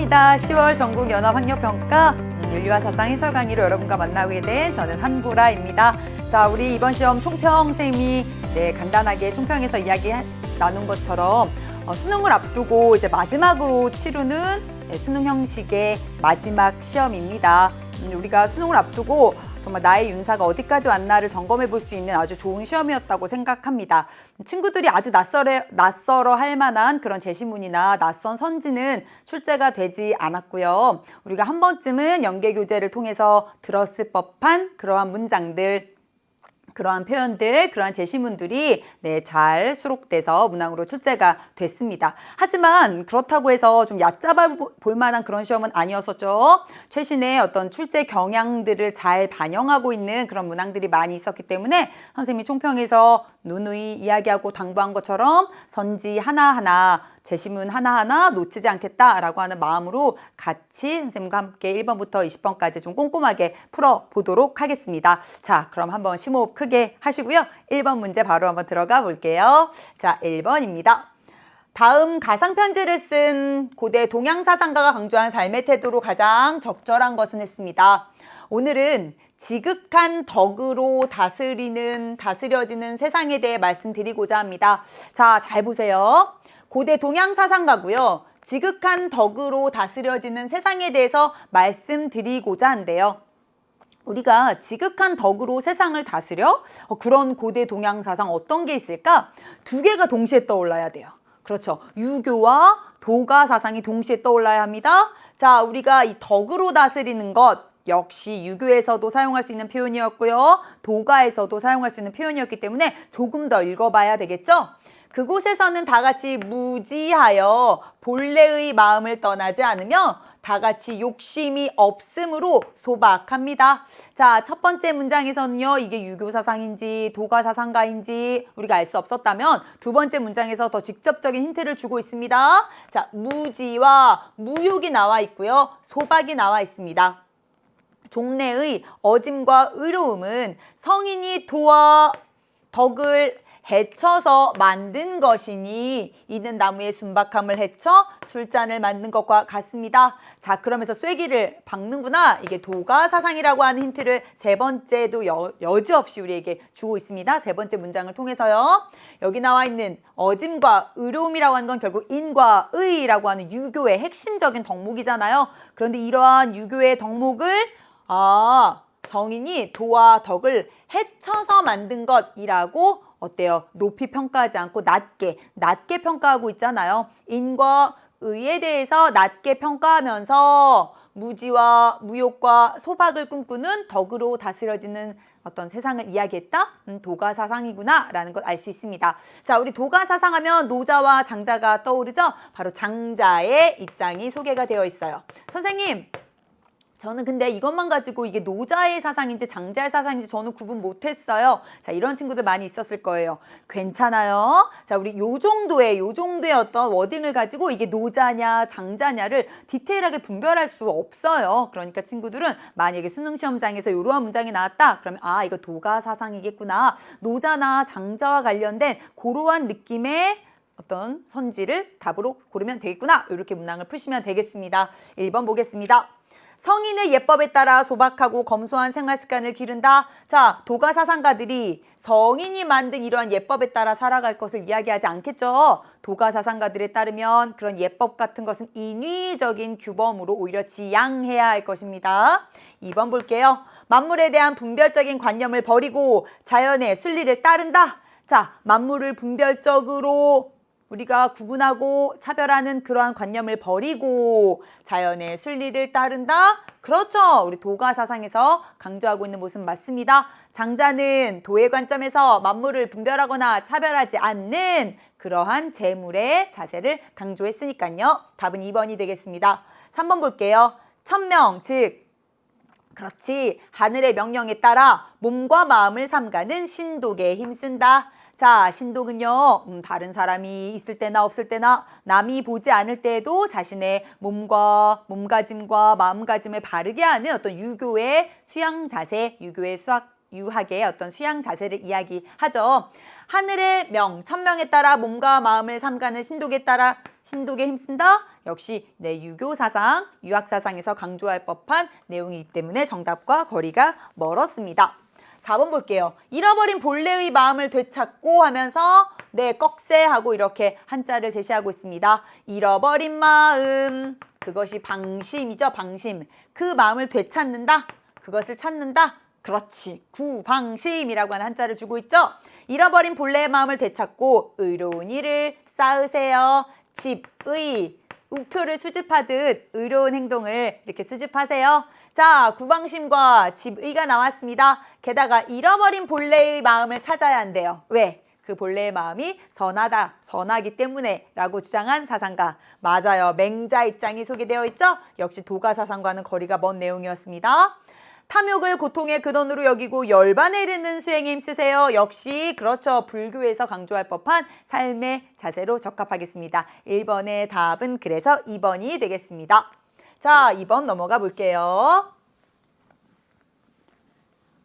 반갑습니다. 10월 전국 연합학력평가 윤리와 사상 해설 강의로 여러분과 만나게 된 저는 한보라입니다. 자, 우리 이번 시험 총평 쌤이 간단하게 총평에서 이야기 나눈 것처럼 수능을 앞두고 이제 마지막으로 치르는 수능 형식의 마지막 시험입니다. 우리가 수능을 앞두고 정말 나의 윤사가 어디까지 왔나를 점검해 볼 수 있는 아주 좋은 시험이었다고 생각합니다. 친구들이 아주 낯설어 할 만한 그런 제시문이나 낯선 선지는 출제가 되지 않았고요. 우리가 한 번쯤은 연계교재를 통해서 들었을 법한 그러한 문장들, 그러한 표현들, 그러한 제시문들이 잘 수록돼서 문항으로 출제가 됐습니다. 하지만 그렇다고 해서 좀 얕잡아 볼 만한 그런 시험은 아니었었죠. 최신의 어떤 출제 경향들을 잘 반영하고 있는 그런 문항들이 많이 있었기 때문에 선생님이 총평에서 누누이 이야기하고 당부한 것처럼 선지 하나하나, 제시문 하나하나 놓치지 않겠다라고 하는 마음으로 같이 선생님과 함께 1번부터 20번까지 좀 꼼꼼하게 풀어보도록 하겠습니다. 자, 그럼 한번 심호흡 크게 하시고요. 1번 문제 바로 한번 들어가 볼게요. 자, 1번입니다. 다음 가상편지를 쓴 고대 동양사상가가 강조한 삶의 태도로 가장 적절한 것은 했습니다. 오늘은 지극한 덕으로 다스려지는 세상에 대해 말씀드리고자 합니다. 자, 잘 보세요. 고대 동양사상가고요. 지극한 덕으로 다스려지는 세상에 대해서 말씀드리고자 한대요. 우리가 지극한 덕으로 세상을 다스려? 그런 고대 동양사상 어떤 게 있을까? 두 개가 동시에 떠올라야 돼요. 그렇죠. 유교와 도가 사상이 동시에 떠올라야 합니다. 자, 우리가 이 덕으로 다스리는 것 역시 유교에서도 사용할 수 있는 표현이었고요. 도가에서도 사용할 수 있는 표현이었기 때문에 조금 더 읽어봐야 되겠죠? 그곳에서는 다 같이 무지하여 본래의 마음을 떠나지 않으며 다 같이 욕심이 없음으로 소박합니다. 자, 첫 번째 문장에서는요, 이게 유교 사상인지 도가 사상가인지 우리가 알 수 없었다면 두 번째 문장에서 더 직접적인 힌트를 주고 있습니다. 자, 무지와 무욕이 나와 있고요. 소박이 나와 있습니다. 종래의 어짐과 의로움은 성인이 도와 덕을 해쳐서 만든 것이니 이는 나무의 순박함을 해쳐 술잔을 만든 것과 같습니다. 자, 그러면서 쐐기를 박는구나. 이게 도가 사상이라고 하는 힌트를 세 번째도 여지없이 우리에게 주고 있습니다. 세 번째 문장을 통해서요. 여기 나와 있는 어짐과 의로움이라고 하는 건 결국 인과 의라고 하는 유교의 핵심적인 덕목이잖아요. 그런데 이러한 유교의 덕목을 성인이 도와 덕을 해쳐서 만든 것이라고 어때요? 높이 평가하지 않고 낮게 평가하고 있잖아요. 인과 의에 대해서 낮게 평가하면서 무지와 무욕과 소박을 꿈꾸는 덕으로 다스려지는 어떤 세상을 이야기했다? 도가 사상이구나 라는 걸 알 수 있습니다. 자, 우리 도가 사상하면 노자와 장자가 떠오르죠? 바로 장자의 입장이 소개가 되어 있어요. 선생님, 저는 근데 이것만 가지고 이게 노자의 사상인지 장자의 사상인지 저는 구분 못했어요. 자, 이런 친구들 많이 있었을 거예요. 괜찮아요. 자, 우리 요 정도의 어떤 워딩을 가지고 이게 노자냐 장자냐를 디테일하게 분별할 수 없어요. 그러니까 친구들은 만약에 수능시험장에서 이러한 문장이 나왔다. 그러면 이거 도가 사상이겠구나. 노자나 장자와 관련된 그러한 느낌의 어떤 선지를 답으로 고르면 되겠구나. 이렇게 문항을 푸시면 되겠습니다. 1번 보겠습니다. 성인의 예법에 따라 소박하고 검소한 생활 습관을 기른다. 자, 도가 사상가들이 성인이 만든 이러한 예법에 따라 살아갈 것을 이야기하지 않겠죠. 도가 사상가들에 따르면 그런 예법 같은 것은 인위적인 규범으로 오히려 지양해야 할 것입니다. 2번 볼게요. 만물에 대한 분별적인 관념을 버리고 자연의 순리를 따른다. 자, 만물을 분별적으로 우리가 구분하고 차별하는 그러한 관념을 버리고 자연의 순리를 따른다? 그렇죠. 우리 도가 사상에서 강조하고 있는 모습 맞습니다. 장자는 도의 관점에서 만물을 분별하거나 차별하지 않는 그러한 재물의 자세를 강조했으니까요. 답은 2번이 되겠습니다. 3번 볼게요. 천명, 즉 그렇지. 하늘의 명령에 따라 몸과 마음을 삼가는 신독에 힘쓴다. 자, 신독은요, 다른 사람이 있을 때나 없을 때나 남이 보지 않을 때에도 자신의 몸가짐과 마음가짐을 바르게 하는 어떤 유교의 수양 자세, 유교의 유학의 어떤 수양 자세를 이야기하죠. 하늘의 명, 천명에 따라 몸과 마음을 삼가는 신독에 따라 신독에 힘쓴다. 역시 내 유교 사상, 유학 사상에서 강조할 법한 내용이기 때문에 정답과 거리가 멀었습니다. 4번 볼게요. 잃어버린 본래의 마음을 되찾고 하면서 꺽쇠하고 이렇게 한자를 제시하고 있습니다. 잃어버린 마음, 그것이 방심이죠. 방심. 그 마음을 되찾는다. 그것을 찾는다. 그렇지. 구방심이라고 하는 한자를 주고 있죠. 잃어버린 본래의 마음을 되찾고 의로운 일을 쌓으세요. 집의, 우표를 수집하듯 의로운 행동을 이렇게 수집하세요. 자, 구방심과 집의가 나왔습니다. 게다가 잃어버린 본래의 마음을 찾아야 한대요. 왜? 그 본래의 마음이 선하다, 선하기 때문에 라고 주장한 사상가. 맞아요. 맹자 입장이 소개되어 있죠? 역시 도가 사상과는 거리가 먼 내용이었습니다. 탐욕을 고통의 근원으로 여기고 열반에 이르는 수행에 힘쓰세요. 역시 그렇죠. 불교에서 강조할 법한 삶의 자세로 적합하겠습니다. 1번의 답은 그래서 2번이 되겠습니다. 자, 2번 넘어가 볼게요.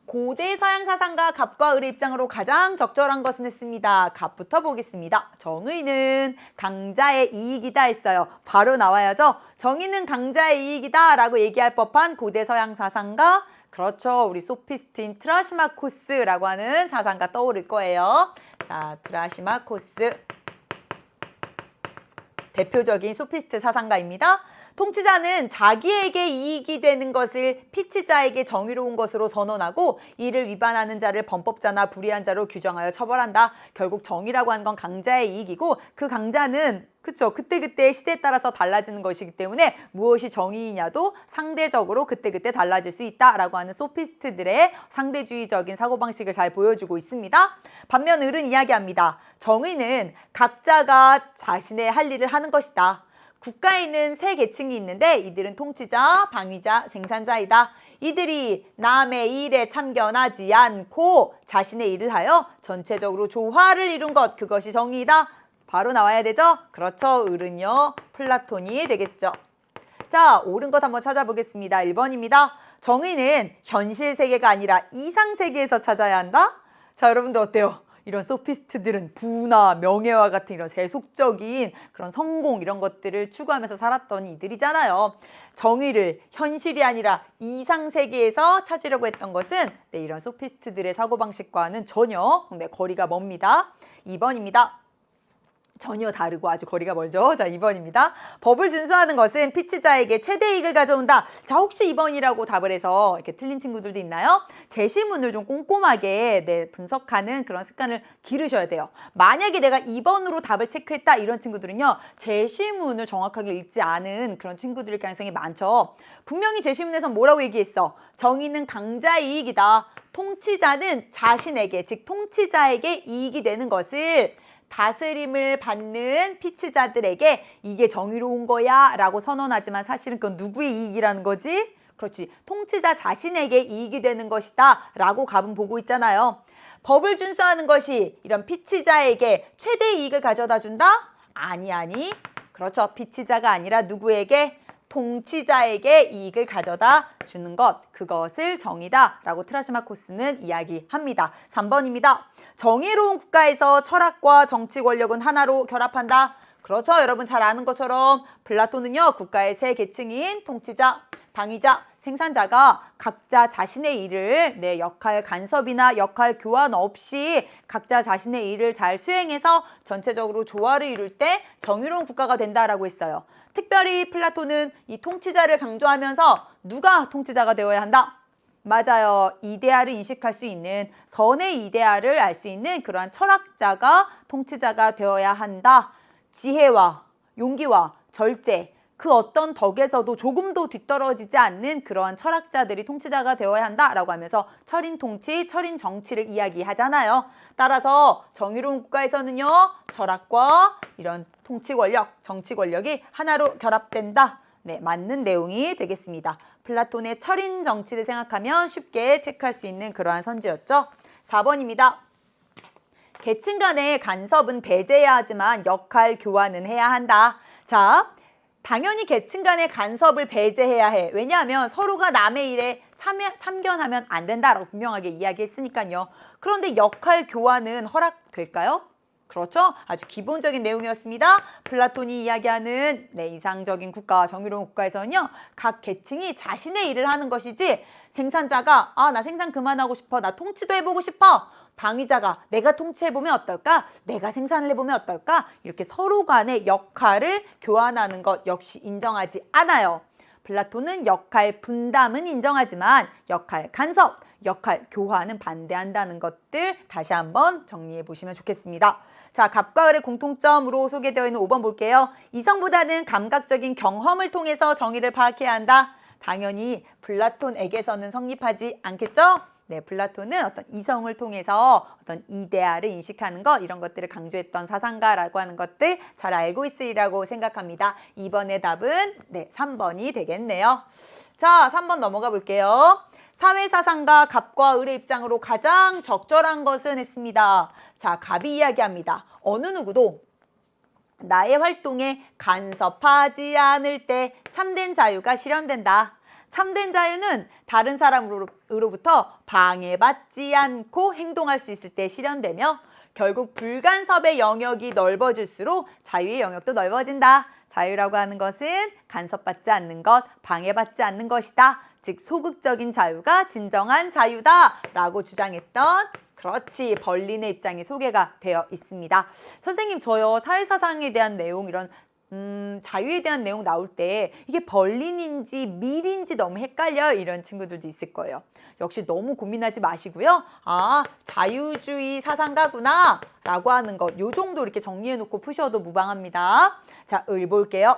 고대 서양 사상가 갑과 을의 입장으로 가장 적절한 것은 했습니다. 갑부터 보겠습니다. 정의는 강자의 이익이다 했어요. 바로 나와야죠. 정의는 강자의 이익이다 라고 얘기할 법한 고대 서양 사상가, 그렇죠. 우리 소피스트인 트라시마코스라고 하는 사상가 떠오를 거예요. 자, 트라시마코스. 대표적인 소피스트 사상가입니다. 통치자는 자기에게 이익이 되는 것을 피치자에게 정의로운 것으로 선언하고 이를 위반하는 자를 범법자나 불의한 자로 규정하여 처벌한다. 결국 정의라고 하는 건 강자의 이익이고 그 강자는 그쵸, 그때그때 시대에 따라서 달라지는 것이기 때문에 무엇이 정의이냐도 상대적으로 그때그때 달라질 수 있다라고 하는 소피스트들의 상대주의적인 사고방식을 잘 보여주고 있습니다. 반면 을은 이야기합니다. 정의는 각자가 자신의 할 일을 하는 것이다. 국가에는 세 계층이 있는데 이들은 통치자, 방위자, 생산자이다. 이들이 남의 일에 참견하지 않고 자신의 일을 하여 전체적으로 조화를 이룬 것, 그것이 정의이다. 바로 나와야 되죠? 그렇죠. 을은요. 플라톤이 되겠죠. 자, 옳은 것 한번 찾아보겠습니다. 1번입니다. 정의는 현실 세계가 아니라 이상 세계에서 찾아야 한다. 자, 여러분들 어때요? 이런 소피스트들은 부나 명예와 같은 이런 세속적인 그런 성공 이런 것들을 추구하면서 살았던 이들이잖아요. 정의를 현실이 아니라 이상 세계에서 찾으려고 했던 것은 이런 소피스트들의 사고방식과는 전혀 거리가 멉니다. 2번입니다. 전혀 다르고 아주 거리가 멀죠. 자, 2번입니다. 법을 준수하는 것은 피치자에게 최대 이익을 가져온다. 자, 혹시 2번이라고 답을 해서 이렇게 틀린 친구들도 있나요? 제시문을 좀 꼼꼼하게 분석하는 그런 습관을 기르셔야 돼요. 만약에 내가 2번으로 답을 체크했다 이런 친구들은요. 제시문을 정확하게 읽지 않은 그런 친구들일 가능성이 많죠. 분명히 제시문에서 뭐라고 얘기했어? 정의는 강자의 이익이다. 통치자는 자신에게, 즉 통치자에게 이익이 되는 것을 다스림을 받는 피치자들에게 이게 정의로운 거야 라고 선언하지만 사실은 그건 누구의 이익이라는 거지? 그렇지. 통치자 자신에게 이익이 되는 것이다 라고 갑은 보고 있잖아요. 법을 준수하는 것이 이런 피치자에게 최대 이익을 가져다 준다? 아니. 그렇죠. 피치자가 아니라 누구에게? 통치자에게 이익을 가져다 주는 것, 그것을 정의다 라고 트라시마코스는 이야기합니다. 3번입니다. 정의로운 국가에서 철학과 정치 권력은 하나로 결합한다. 그렇죠. 여러분 잘 아는 것처럼 플라톤은요. 국가의 세 계층인 통치자, 방위자, 생산자가 각자 자신의 일을 역할 간섭이나 역할 교환 없이 각자 자신의 일을 잘 수행해서 전체적으로 조화를 이룰 때 정의로운 국가가 된다라고 했어요. 특별히 플라톤은 이 통치자를 강조하면서 누가 통치자가 되어야 한다? 맞아요. 이데아를 인식할 수 있는 선의 이데아를 알 수 있는 그러한 철학자가 통치자가 되어야 한다. 지혜와 용기와 절제, 그 어떤 덕에서도 조금도 뒤떨어지지 않는 그러한 철학자들이 통치자가 되어야 한다라고 하면서 철인 통치, 철인 정치를 이야기하잖아요. 따라서 정의로운 국가에서는요. 철학과 이런 통치 권력, 정치 권력이 하나로 결합된다. 네, 맞는 내용이 되겠습니다. 플라톤의 철인 정치를 생각하면 쉽게 체크할 수 있는 그러한 선지였죠. 4번입니다. 계층 간의 간섭은 배제해야 하지만 역할 교환은 해야 한다. 자, 당연히 계층 간의 간섭을 배제해야 해. 왜냐하면 서로가 남의 일에 참견하면 안 된다라고 분명하게 이야기했으니까요. 그런데 역할 교환은 허락될까요? 그렇죠? 아주 기본적인 내용이었습니다. 플라톤이 이야기하는 이상적인 국가와 정의로운 국가에서는요. 각 계층이 자신의 일을 하는 것이지 생산자가 나 생산 그만하고 싶어. 나 통치도 해보고 싶어. 방위자가 내가 통치해보면 어떨까? 내가 생산을 해보면 어떨까? 이렇게 서로 간의 역할을 교환하는 것 역시 인정하지 않아요. 플라톤은 역할 분담은 인정하지만 역할 간섭, 역할 교환은 반대한다는 것들 다시 한번 정리해 보시면 좋겠습니다. 자, 갑과 을의 공통점으로 소개되어 있는 5번 볼게요. 이성보다는 감각적인 경험을 통해서 정의를 파악해야 한다. 당연히 플라톤에게서는 성립하지 않겠죠? 네, 플라톤은 어떤 이성을 통해서 어떤 이데아를 인식하는 것, 이런 것들을 강조했던 사상가라고 하는 것들 잘 알고 있으리라고 생각합니다. 이번의 답은 3번이 되겠네요. 자, 3번 넘어가 볼게요. 사회사상가 갑과 을의 입장으로 가장 적절한 것은 했습니다. 자, 갑이 이야기합니다. 어느 누구도 나의 활동에 간섭하지 않을 때 참된 자유가 실현된다. 참된 자유는 다른 사람으로부터 방해받지 않고 행동할 수 있을 때 실현되며 결국 불간섭의 영역이 넓어질수록 자유의 영역도 넓어진다. 자유라고 하는 것은 간섭받지 않는 것, 방해받지 않는 것이다. 즉 소극적인 자유가 진정한 자유다라고 주장했던 그렇지 벌린의 입장이 소개가 되어 있습니다. 선생님 저요 사회사상에 대한 내용 이런 자유에 대한 내용 나올 때 이게 벌린인지 밀인지 너무 헷갈려 이런 친구들도 있을 거예요. 역시 너무 고민하지 마시고요. 자유주의 사상가구나 라고 하는 것 요 정도 이렇게 정리해 놓고 푸셔도 무방합니다. 자, 을 볼게요.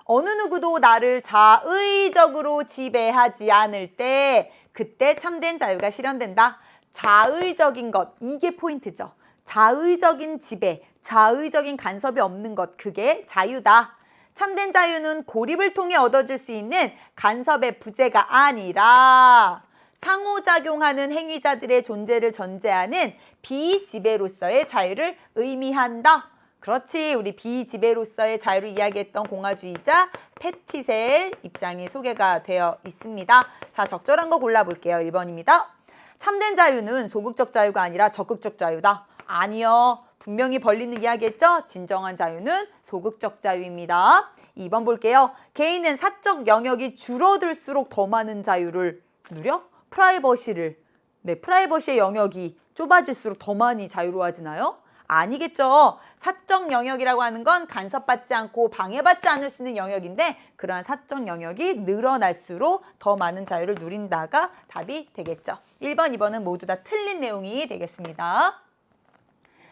어느 누구도 나를 자의적으로 지배하지 않을 때 그때 참된 자유가 실현된다. 자의적인 것, 이게 포인트죠. 자의적인 지배, 자의적인 간섭이 없는 것, 그게 자유다. 참된 자유는 고립을 통해 얻어질 수 있는 간섭의 부재가 아니라 상호작용하는 행위자들의 존재를 전제하는 비지배로서의 자유를 의미한다. 그렇지, 우리 비지배로서의 자유를 이야기했던 공화주의자 패티의 입장이 소개가 되어 있습니다. 자, 적절한 거 골라볼게요. 1번입니다. 참된 자유는 소극적 자유가 아니라 적극적 자유다. 아니요. 분명히 벌린을 이야기했죠? 진정한 자유는 소극적 자유입니다. 2번 볼게요. 개인은 사적 영역이 줄어들수록 더 많은 자유를 누려? 프라이버시의 영역이 좁아질수록 더 많이 자유로워지나요? 아니겠죠. 사적 영역이라고 하는 건 간섭받지 않고 방해받지 않을 수 있는 영역인데 그러한 사적 영역이 늘어날수록 더 많은 자유를 누린다가 답이 되겠죠. 1번, 2번은 모두 다 틀린 내용이 되겠습니다.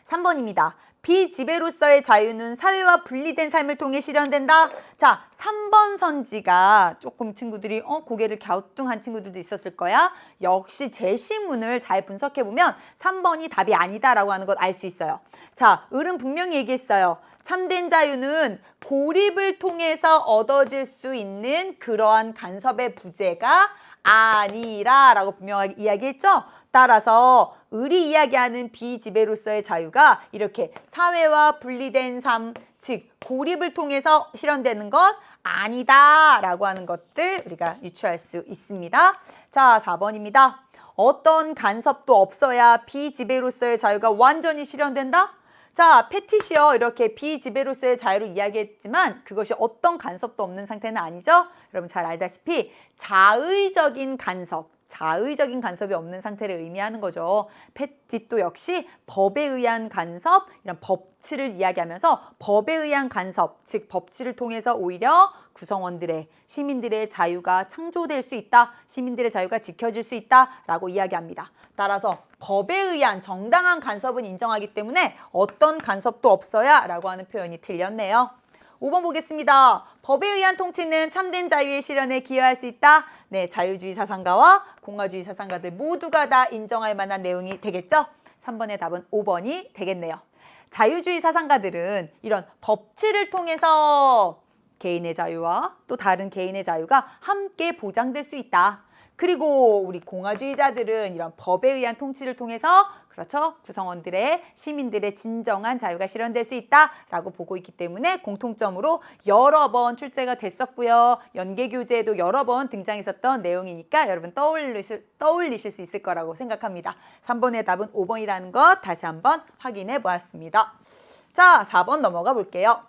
3번입니다. 비지배로서의 자유는 사회와 분리된 삶을 통해 실현된다. 자, 3번 선지가 조금 친구들이 고개를 갸우뚱한 친구들도 있었을 거야. 역시 제시문을 잘 분석해보면 3번이 답이 아니다라고 하는 걸 알 수 있어요. 자, 을은 분명히 얘기했어요. 참된 자유는 고립을 통해서 얻어질 수 있는 그러한 간섭의 부재가 아니라 라고 분명하게 이야기했죠. 따라서 을이 이야기하는 비지배로서의 자유가 이렇게 사회와 분리된 삶, 즉 고립을 통해서 실현되는 것 아니다 라고 하는 것들 우리가 유추할 수 있습니다. 자, 4번입니다. 어떤 간섭도 없어야 비지배로서의 자유가 완전히 실현된다? 자, 패티시어 이렇게 비지배로서의 자유를 이야기했지만 그것이 어떤 간섭도 없는 상태는 아니죠. 여러분 잘 알다시피 자의적인 간섭이 없는 상태를 의미하는 거죠. 패티도 역시 법에 의한 간섭, 이런 법치를 이야기하면서 법에 의한 간섭, 즉 법치를 통해서 오히려 구성원들의, 시민들의 자유가 창조될 수 있다, 시민들의 자유가 지켜질 수 있다라고 이야기합니다. 따라서 법에 의한 정당한 간섭은 인정하기 때문에 어떤 간섭도 없어야 라고 하는 표현이 틀렸네요. 5번 보겠습니다. 법에 의한 통치는 참된 자유의 실현에 기여할 수 있다. 네, 자유주의 사상가와 공화주의 사상가들 모두가 다 인정할 만한 내용이 되겠죠? 3번의 답은 5번이 되겠네요. 자유주의 사상가들은 이런 법치를 통해서 개인의 자유와 또 다른 개인의 자유가 함께 보장될 수 있다. 그리고 우리 공화주의자들은 이런 법에 의한 통치를 통해서 그렇죠. 구성원들의 시민들의 진정한 자유가 실현될 수 있다라고 보고 있기 때문에 공통점으로 여러 번 출제가 됐었고요. 연계교재에도 여러 번 등장했었던 내용이니까 여러분 떠올리실 수 있을 거라고 생각합니다. 3번의 답은 5번이라는 것 다시 한번 확인해 보았습니다. 자, 4번 넘어가 볼게요.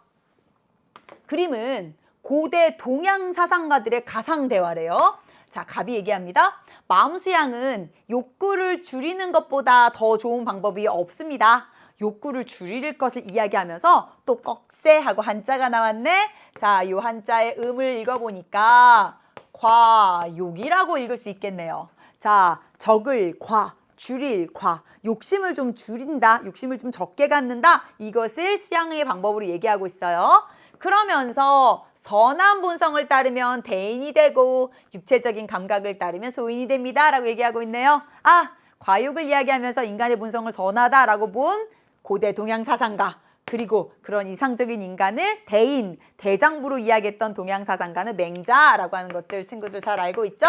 그림은 고대 동양 사상가들의 가상 대화래요. 자, 갑이 얘기합니다. 마음수양은 욕구를 줄이는 것보다 더 좋은 방법이 없습니다. 욕구를 줄일 것을 이야기하면서 또 꺽쇠하고 한자가 나왔네. 자, 이 한자의 음을 읽어보니까 과욕이라고 읽을 수 있겠네요. 자, 적을 과, 줄일 과, 욕심을 좀 줄인다, 욕심을 좀 적게 갖는다. 이것을 수양의 방법으로 얘기하고 있어요. 그러면서 선한 본성을 따르면 대인이 되고 육체적인 감각을 따르면 소인이 됩니다 라고 얘기하고 있네요. 아, 과욕을 이야기하면서 인간의 본성을 선하다라고 본 고대 동양 사상가, 그리고 그런 이상적인 인간을 대인, 대장부로 이야기했던 동양 사상가는 맹자라고 하는 것들 친구들 잘 알고 있죠?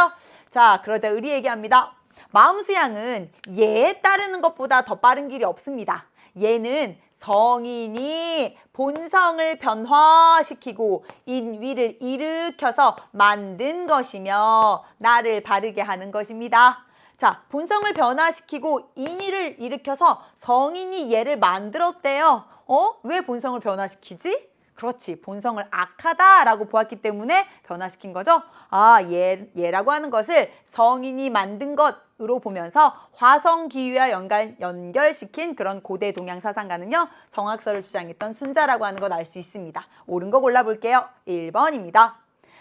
자, 그러자 의리 얘기합니다. 마음수양은 예에 따르는 것보다 더 빠른 길이 없습니다. 예는 성인이 본성을 변화시키고 인위를 일으켜서 만든 것이며 나를 바르게 하는 것입니다. 자, 본성을 변화시키고 인위를 일으켜서 성인이 얘를 만들었대요. 왜 본성을 변화시키지? 그렇지, 본성을 악하다라고 보았기 때문에 변화시킨 거죠. 아, 얘라고 하는 것을 성인이 만든 것으로 보면서 화성기유와 연결시킨 그런 고대 동양 사상가는요, 정학설을 주장했던 순자라고 하는 걸 알 수 있습니다. 옳은 거 골라볼게요. 1번입니다.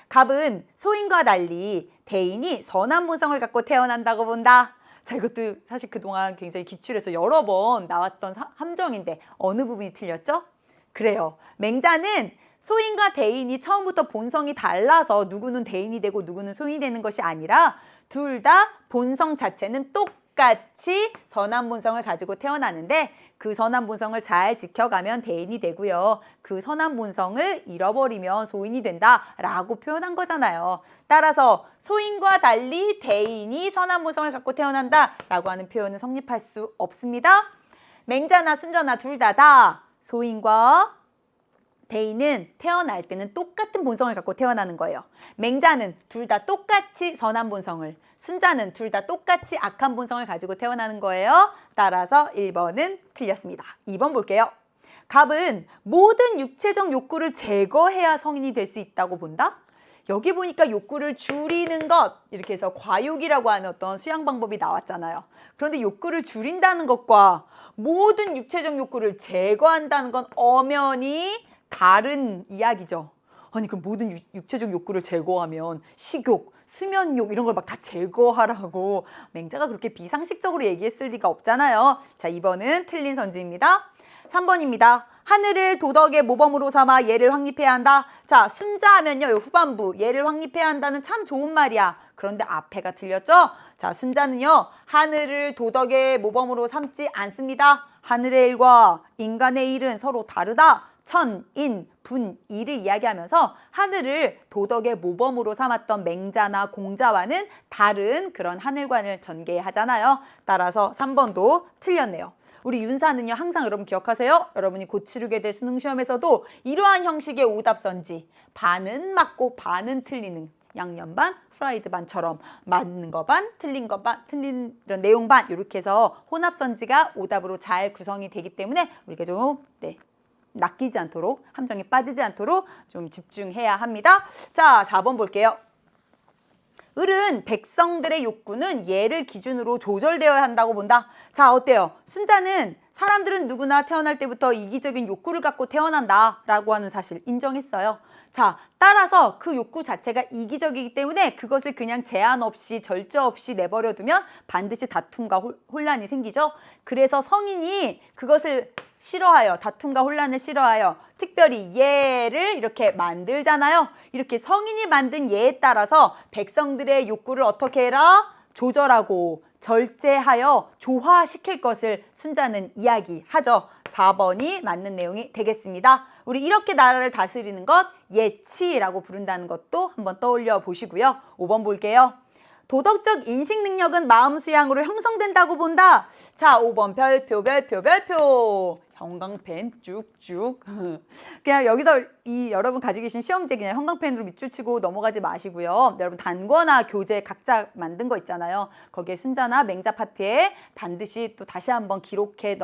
갑은 소인과 달리 대인이 선한 본성을 갖고 태어난다고 본다. 자, 이것도 사실 그동안 굉장히 기출에서 여러 번 나왔던 함정인데 어느 부분이 틀렸죠? 그래요. 맹자는 소인과 대인이 처음부터 본성이 달라서 누구는 대인이 되고 누구는 소인이 되는 것이 아니라 둘 다 본성 자체는 똑같이 선한 본성을 가지고 태어나는데 그 선한 본성을 잘 지켜가면 대인이 되고요. 그 선한 본성을 잃어버리면 소인이 된다라고 표현한 거잖아요. 따라서 소인과 달리 대인이 선한 본성을 갖고 태어난다라고 하는 표현은 성립할 수 없습니다. 맹자나 순자나 둘 다 소인과 대인은 태어날 때는 똑같은 본성을 갖고 태어나는 거예요. 맹자는 둘 다 똑같이 선한 본성을, 순자는 둘 다 똑같이 악한 본성을 가지고 태어나는 거예요. 따라서 1번은 틀렸습니다. 2번 볼게요. 갑은 모든 육체적 욕구를 제거해야 성인이 될 수 있다고 본다? 여기 보니까 욕구를 줄이는 것, 이렇게 해서 과욕이라고 하는 어떤 수양 방법이 나왔잖아요. 그런데 욕구를 줄인다는 것과 모든 육체적 욕구를 제거한다는 건 엄연히 다른 이야기죠. 아니, 그럼 모든 육체적 욕구를 제거하면 식욕, 수면욕 이런 걸 막 다 제거하라고 맹자가 그렇게 비상식적으로 얘기했을 리가 없잖아요. 자, 2번은 틀린 선지입니다. 3번입니다. 하늘을 도덕의 모범으로 삼아 예를 확립해야 한다. 자, 순자하면요, 후반부 예를 확립해야 한다는 참 좋은 말이야. 그런데 앞에가 틀렸죠? 자, 순자는요, 하늘을 도덕의 모범으로 삼지 않습니다. 하늘의 일과 인간의 일은 서로 다르다. 천, 인, 분, 이를 이야기하면서 하늘을 도덕의 모범으로 삼았던 맹자나 공자와는 다른 그런 하늘관을 전개하잖아요. 따라서 3번도 틀렸네요. 우리 윤사는요, 항상 여러분 기억하세요. 여러분이 곧 치르게 될 수능 시험에서도 이러한 형식의 오답선지, 반은 맞고 반은 틀리는 양념반, 프라이드 반처럼 맞는 거 반, 틀린 거 반, 틀린 이런 내용 반 이렇게 해서 혼합선지가 오답으로 잘 구성이 되기 때문에 우리가 좀 낚이지 않도록, 함정에 빠지지 않도록 좀 집중해야 합니다. 자, 4번 볼게요. 을은 백성들의 욕구는 예를 기준으로 조절되어야 한다고 본다. 자, 어때요? 순자는 사람들은 누구나 태어날 때부터 이기적인 욕구를 갖고 태어난다라고 하는 사실 인정했어요. 자, 따라서 그 욕구 자체가 이기적이기 때문에 그것을 그냥 제한 없이 절제 없이 내버려두면 반드시 다툼과 혼란이 생기죠. 그래서 성인이 그것을 싫어하여, 다툼과 혼란을 싫어하여 특별히 예를 이렇게 만들잖아요. 이렇게 성인이 만든 예에 따라서 백성들의 욕구를 어떻게 해라? 조절하고 절제하여 조화시킬 것을 순자는 이야기하죠. 4번이 맞는 내용이 되겠습니다. 우리 이렇게 나라를 다스리는 것 예치라고 부른다는 것도 한번 떠올려 보시고요. 5번 볼게요. 도덕적 인식 능력은 마음 수양으로 형성된다고 본다. 자, 5번 별표. 형광펜 쭉쭉. 그냥 여기서 여러분 가지고 계신 시험지 그냥 형광펜으로 밑줄 치고 넘어가지 마시고요. 여러분 단거나 교재 각자 만든 거 있잖아요. 거기에 순자나 맹자 파트에 반드시 또 다시 한번 기록해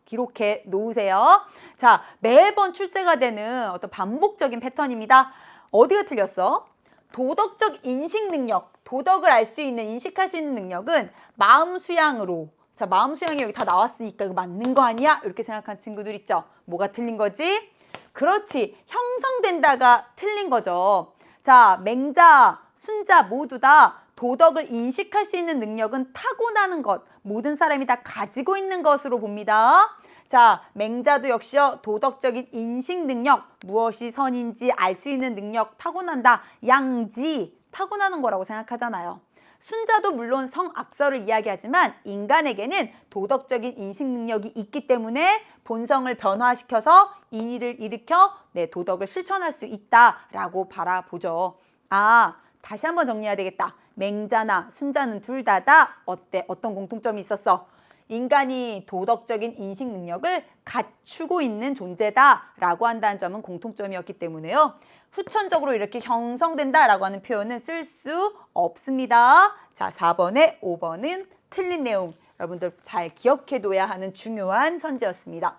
기록해 놓으세요. 자, 매번 출제가 되는 어떤 반복적인 패턴입니다. 어디가 틀렸어? 도덕적 인식 능력, 도덕을 알 수 있는, 인식할 수 있는 능력은 마음 수양으로. 자, 마음 수양이 여기 다 나왔으니까 이거 맞는 거 아니야? 이렇게 생각한 친구들 있죠? 뭐가 틀린 거지? 그렇지, 형성된다가 틀린 거죠. 자, 맹자, 순자 모두 다 도덕을 인식할 수 있는 능력은 타고나는 것, 모든 사람이 다 가지고 있는 것으로 봅니다. 자, 맹자도 역시요, 도덕적인 인식 능력, 무엇이 선인지 알 수 있는 능력 타고난다. 양지, 타고나는 거라고 생각하잖아요. 순자도 물론 성악설을 이야기하지만 인간에게는 도덕적인 인식 능력이 있기 때문에 본성을 변화시켜서 인의를 일으켜 도덕을 실천할 수 있다라고 바라보죠. 아, 다시 한번 정리해야 되겠다. 맹자나 순자는 둘 다다 어때? 어떤 공통점이 있었어? 인간이 도덕적인 인식 능력을 갖추고 있는 존재다라고 한다는 점은 공통점이었기 때문에요. 후천적으로 이렇게 형성된다라고 하는 표현은 쓸 수 없습니다. 자, 4번에 5번은 틀린 내용. 여러분들 잘 기억해둬야 하는 중요한 선지였습니다.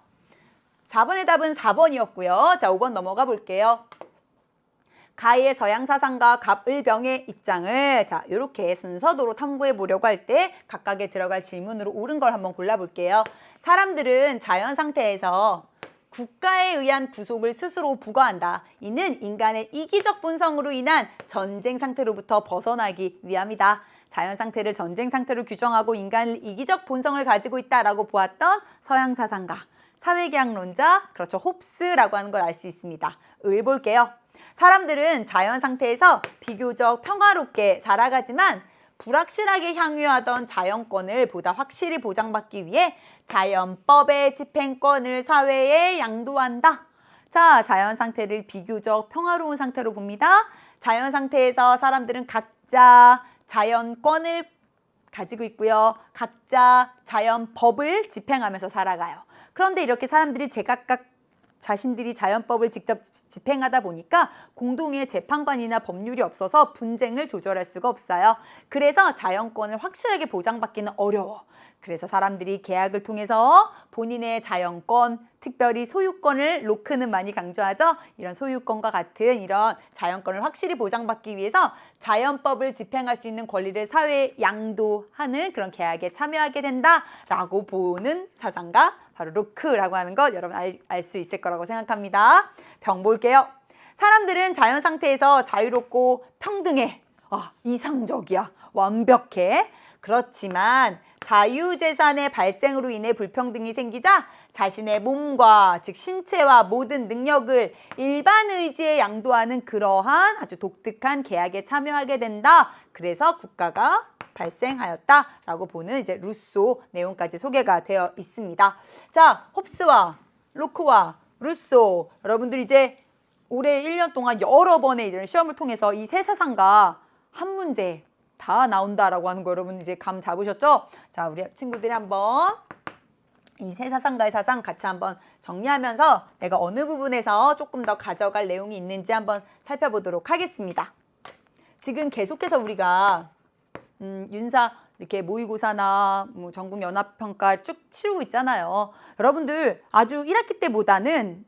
4번의 답은 4번이었고요. 자, 5번 넘어가 볼게요. 가의 서양사상과 갑을병의 입장을 자, 이렇게 순서도로 탐구해 보려고 할 때 각각에 들어갈 질문으로 옳은 걸 한번 골라볼게요. 사람들은 자연 상태에서 국가에 의한 구속을 스스로 부과한다. 이는 인간의 이기적 본성으로 인한 전쟁 상태로부터 벗어나기 위함이다. 자연 상태를 전쟁 상태로 규정하고 인간은 이기적 본성을 가지고 있다라고 보았던 서양 사상가, 사회계약론자, 그렇죠, 홉스라고 하는 걸 알 수 있습니다. 을 볼게요. 사람들은 자연 상태에서 비교적 평화롭게 살아가지만 불확실하게 향유하던 자연권을 보다 확실히 보장받기 위해 자연법의 집행권을 사회에 양도한다. 자, 자연 상태를 비교적 평화로운 상태로 봅니다. 자연 상태에서 사람들은 각자 자연권을 가지고 있고요. 각자 자연법을 집행하면서 살아가요. 그런데 이렇게 사람들이 제각각 자신들이 자연법을 직접 집행하다 보니까 공동의 재판관이나 법률이 없어서 분쟁을 조절할 수가 없어요. 그래서 자연권을 확실하게 보장받기는 어려워. 그래서 사람들이 계약을 통해서 본인의 자연권, 특별히 소유권을 로크는 많이 강조하죠. 이런 소유권과 같은 이런 자연권을 확실히 보장받기 위해서 자연법을 집행할 수 있는 권리를 사회에 양도하는 그런 계약에 참여하게 된다라고 보는 사상가, 바로 로크라고 하는 것 여러분 알 수 있을 거라고 생각합니다. 병 볼게요. 사람들은 자연 상태에서 자유롭고 평등해. 이상적이야. 완벽해. 그렇지만 사유재산의 발생으로 인해 불평등이 생기자 자신의 몸과 즉 신체와 모든 능력을 일반 의지에 양도하는 그러한 아주 독특한 계약에 참여하게 된다. 그래서 국가가 발생하였다라고 보는 이제 루소 내용까지 소개가 되어 있습니다. 자, 홉스와 로크와 루소 여러분들 이제 올해 1년 동안 여러 번의 이런 시험을 통해서 이 세 사상가 한 문제 다 나온다라고 하는 거 여러분 이제 감 잡으셨죠? 자, 우리 친구들이 한번 이 세 사상가의 사상 같이 한번 정리하면서 내가 어느 부분에서 조금 더 가져갈 내용이 있는지 한번 살펴보도록 하겠습니다. 지금 계속해서 우리가 윤사 이렇게 모의고사나 뭐 전국연합평가 쭉 치르고 있잖아요. 여러분들 아주 1학기 때보다는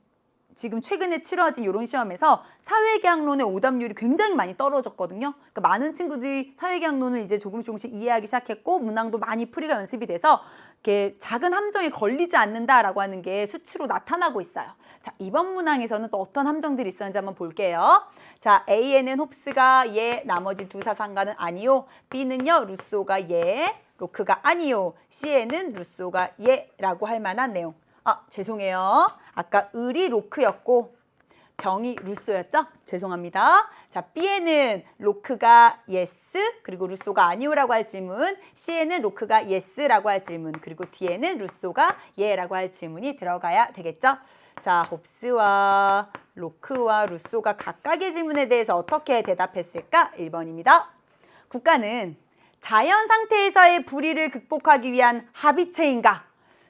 지금 최근에 치러진 이런 시험에서 사회계약론의 오답률이 굉장히 많이 떨어졌거든요. 그러니까 많은 친구들이 사회계약론을 이제 조금씩 이해하기 시작했고 문항도 많이 풀이가 연습이 돼서 이렇게 작은 함정에 걸리지 않는다라고 하는 게 수치로 나타나고 있어요. 자, 이번 문항에서는 또 어떤 함정들이 있었는지 한번 볼게요. 자, A에는 홉스가 예, 나머지 두 사상가는 아니요. B는요, 루소가 예, 로크가 아니요. C에는 루소가 예라고 할 만한 내용. 죄송해요. 아까 을이 로크였고 병이 루소였죠? 죄송합니다. 자, B에는 로크가 예스, 그리고 루소가 아니오라고 할 질문, C에는 로크가 예스라고 할 질문, 그리고 D에는 루소가 예라고 할 질문이 들어가야 되겠죠? 자, 홉스와 로크와 루소가 각각의 질문에 대해서 어떻게 대답했을까? 1번입니다. 국가는 자연 상태에서의 불의를 극복하기 위한 합의체인가?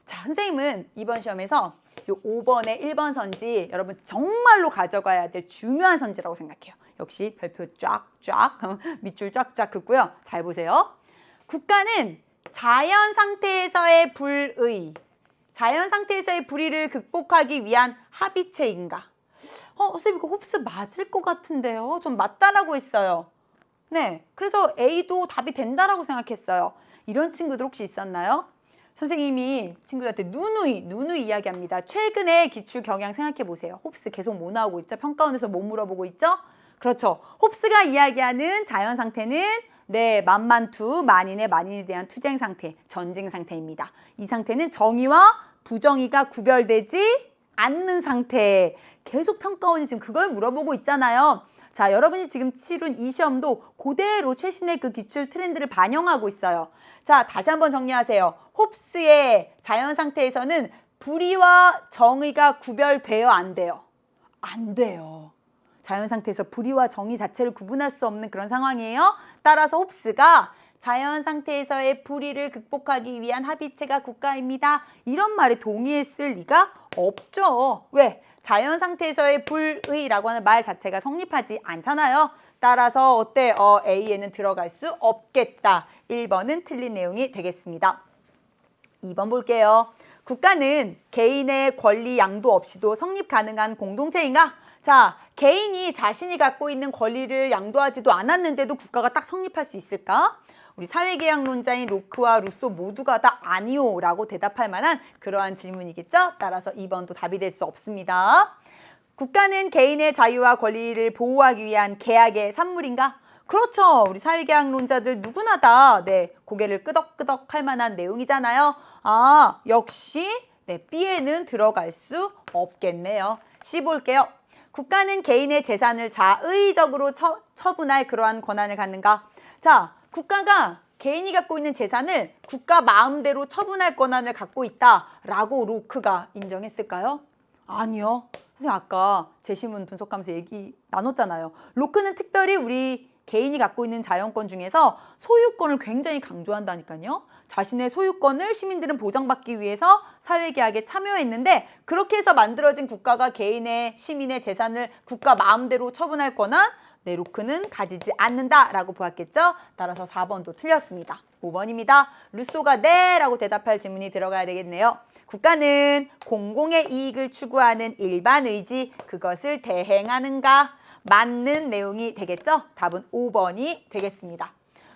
자, 선생님은 이번 시험에서 요 5번의 1번 선지 여러분 정말로 가져가야 될 중요한 선지라고 생각해요. 역시 별표 쫙쫙, 밑줄 쫙쫙 긋고요. 잘 보세요. 국가는 자연 상태에서의 불의. 자연 상태에서의 불이를 극복하기 위한 합의체인가? 선생님 이거 홉스 맞을 것 같은데요. 좀 맞다라고 했어요. 네, 그래서 A도 답이 된다라고 생각했어요. 이런 친구들 혹시 있었나요? 선생님이 친구들한테 누누이 이야기합니다. 최근에 기출 경향 생각해 보세요. 홉스 계속 뭐 나오고 있죠? 평가원에서 뭐 물어보고 있죠? 그렇죠. 홉스가 이야기하는 자연 상태는 네, 만만투, 만인에 대한 투쟁 상태, 전쟁 상태입니다. 이 상태는 정의와 부정의가 구별되지 않는 상태. 계속 평가원이 지금 그걸 물어보고 있잖아요. 자, 여러분이 지금 치른 이 시험도 그대로 최신의 그 기출 트렌드를 반영하고 있어요. 자, 다시 한번 정리하세요. 홉스의 자연 상태에서는 불의와 정의가 구별돼요, 안 돼요? 안 돼요. 자연 상태에서 불의와 정의 자체를 구분할 수 없는 그런 상황이에요. 따라서 홉스가 자연 상태에서의 불의를 극복하기 위한 합의체가 국가입니다. 이런 말에 동의했을 리가 없죠. 왜? 자연 상태에서의 불의라고 하는 말 자체가 성립하지 않잖아요. 따라서 어때? A에는 들어갈 수 없겠다. 1번은 틀린 내용이 되겠습니다. 2번 볼게요. 국가는 개인의 권리 양도 없이도 성립 가능한 공동체인가? 자, 개인이 자신이 갖고 있는 권리를 양도하지도 않았는데도 국가가 딱 성립할 수 있을까? 우리 사회계약론자인 로크와 루소 모두가 다 아니요 라고 대답할 만한 그러한 질문이겠죠? 따라서 2번도 답이 될 수 없습니다. 국가는 개인의 자유와 권리를 보호하기 위한 계약의 산물인가? 그렇죠. 우리 사회계약론자들 누구나 다 네, 고개를 끄덕끄덕 할 만한 내용이잖아요. 아, 역시 네, B에는 들어갈 수 없겠네요. C 볼게요. 국가는 개인의 재산을 자의적으로 처분할 그러한 권한을 갖는가? 자, 국가가 개인이 갖고 있는 재산을 국가 마음대로 처분할 권한을 갖고 있다라고 로크가 인정했을까요? 아니요. 선생님 아까 제시문 분석하면서 얘기 나눴잖아요. 로크는 특별히 우리 개인이 갖고 있는 자연권 중에서 소유권을 굉장히 강조한다니까요. 자신의 소유권을 시민들은 보장받기 위해서 사회계약에 참여했는데 그렇게 해서 만들어진 국가가 개인의 시민의 재산을 국가 마음대로 처분할 권한 네, 로크는 가지지 않는다라고 보았겠죠? 따라서 4번도 틀렸습니다. 5번입니다. 루소가 네 라고 대답할 질문이 들어가야 되겠네요. 국가는 공공의 이익을 추구하는 일반 의지, 그것을 대행하는가? 맞는 내용이 되겠죠? 답은 5번이 되겠습니다.